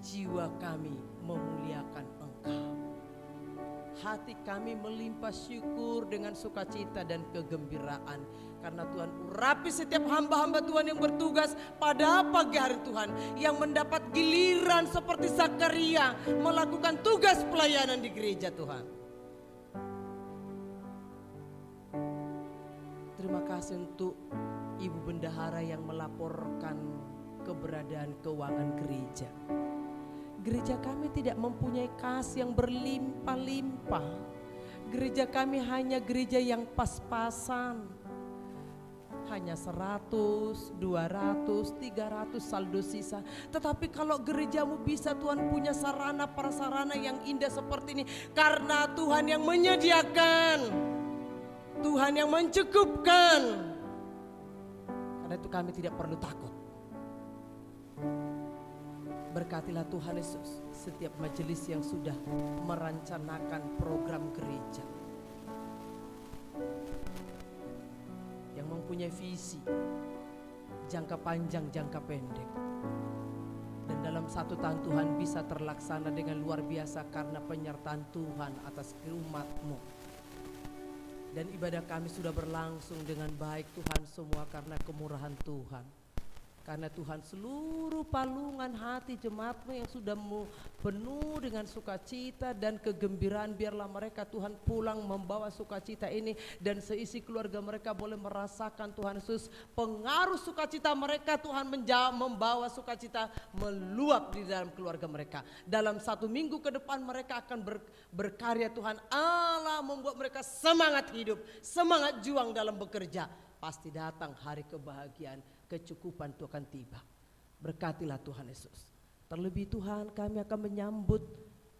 Speaker 4: Jiwa kami memuliakan Engkau. Hati kami melimpah syukur dengan sukacita dan kegembiraan. Karena Tuhan urapi setiap hamba-hamba Tuhan yang bertugas pada pagi hari Tuhan. Yang mendapat giliran seperti Zakaria melakukan tugas pelayanan di gereja Tuhan. Terima kasih untuk Ibu Bendahara yang melaporkan keberadaan keuangan gereja. Gereja kami tidak mempunyai kas yang berlimpah-limpah. Gereja kami hanya gereja yang pas-pasan. Hanya 100, 200, 300 saldo sisa. Tetapi kalau gerejamu bisa Tuhan punya sarana prasarana yang indah seperti ini. Karena Tuhan yang menyediakan. Tuhan yang mencukupkan. Karena itu kami tidak perlu takut. Berkatilah Tuhan Yesus setiap majelis yang sudah merancanakan program gereja. Yang mempunyai visi jangka panjang, jangka pendek. Dan dalam 1 tahun Tuhan bisa terlaksana dengan luar biasa karena penyertaan Tuhan atas umat-Mu. Dan ibadah kami sudah berlangsung dengan baik Tuhan semua karena kemurahan Tuhan. Karena Tuhan seluruh palungan hati jemaat-Mu yang sudah penuh dengan sukacita dan kegembiraan, biarlah mereka Tuhan pulang membawa sukacita ini dan seisi keluarga mereka boleh merasakan Tuhan Yesus pengaruh sukacita mereka. Tuhan membawa sukacita meluap di dalam keluarga mereka. Dalam 1 minggu ke depan mereka akan berkarya Tuhan. Allah membuat mereka semangat hidup, semangat juang dalam bekerja. Pasti datang hari kebahagiaan, kecukupan itu akan tiba. Berkatilah Tuhan Yesus. Terlebih Tuhan, kami akan menyambut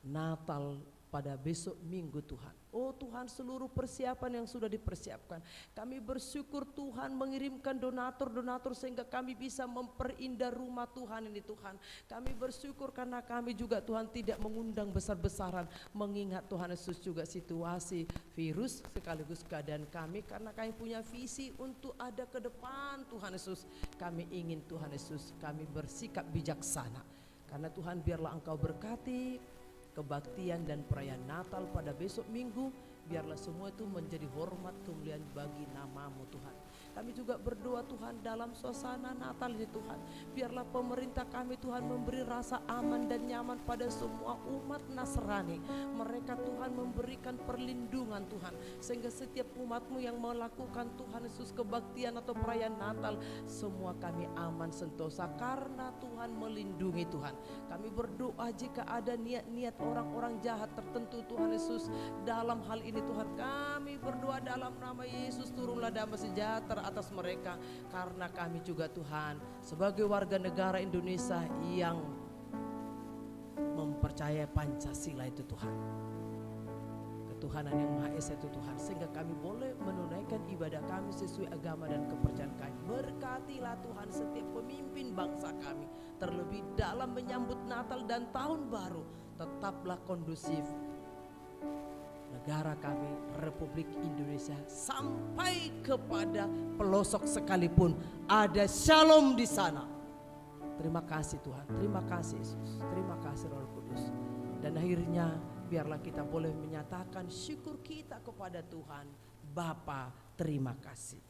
Speaker 4: Natal pada besok minggu Tuhan. Oh Tuhan, seluruh persiapan yang sudah dipersiapkan. Kami bersyukur Tuhan mengirimkan donatur-donatur sehingga kami bisa memperindah rumah Tuhan ini Tuhan. Kami bersyukur karena kami juga Tuhan tidak mengundang besar-besaran. Mengingat Tuhan Yesus juga situasi virus sekaligus keadaan kami. Karena kami punya visi untuk ada ke depan Tuhan Yesus. Kami ingin Tuhan Yesus, kami bersikap bijaksana. Karena Tuhan biarlah Engkau berkati kebaktian dan perayaan Natal pada besok minggu, biarlah semua itu menjadi hormat kemuliaan bagi nama-Mu Tuhan. Kami juga berdoa Tuhan dalam suasana Natal ini Tuhan. Biarlah pemerintah kami Tuhan memberi rasa aman dan nyaman pada semua umat Nasrani. Mereka Tuhan memberikan perlindungan Tuhan. Sehingga setiap umatmu yang melakukan Tuhan Yesus kebaktian atau perayaan Natal, semua kami aman sentosa karena Tuhan melindungi Tuhan. Kami berdoa jika ada niat-niat orang-orang jahat tertentu Tuhan Yesus dalam hal ini Tuhan, kami berdoa dalam nama Yesus, turunlah damai sejahtera atas mereka. Karena kami juga Tuhan sebagai warga negara Indonesia yang mempercayai Pancasila itu Tuhan, ketuhanan yang Maha Esa itu Tuhan, sehingga kami boleh menunaikan ibadah kami sesuai agama dan kepercayaan kami. Berkatilah Tuhan setiap pemimpin bangsa kami, terlebih dalam menyambut Natal dan Tahun Baru. Tetaplah kondusif negara kami Republik Indonesia sampai kepada pelosok sekalipun ada shalom di sana. Terima kasih Tuhan, terima kasih Yesus, terima kasih Roh Kudus. Dan akhirnya biarlah kita boleh menyatakan syukur kita kepada Tuhan. Bapa, terima kasih.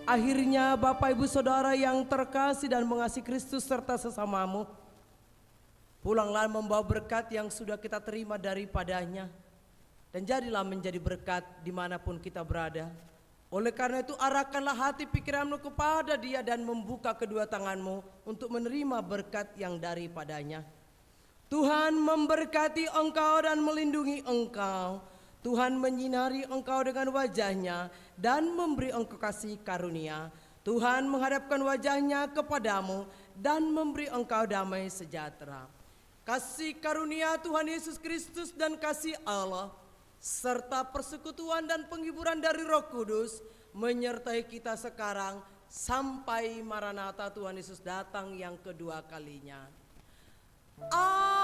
Speaker 4: Akhirnya Bapak Ibu Saudara yang terkasih dan mengasihi Kristus serta sesamamu, pulanglah membawa berkat yang sudah kita terima daripadanya, dan jadilah menjadi berkat dimanapun kita berada. Oleh karena itu arahkanlah hati pikiranmu kepada Dia dan membuka kedua tanganmu untuk menerima berkat yang daripadanya. Tuhan memberkati engkau dan melindungi engkau. Tuhan menyinari engkau dengan wajah-Nya dan memberi engkau kasih karunia. Tuhan menghadapkan wajah-Nya kepadamu dan memberi engkau damai sejahtera. Kasih karunia Tuhan Yesus Kristus dan kasih Allah serta persekutuan dan penghiburan dari Roh Kudus menyertai kita sekarang sampai Maranatha Tuhan Yesus datang yang kedua kalinya. Amin.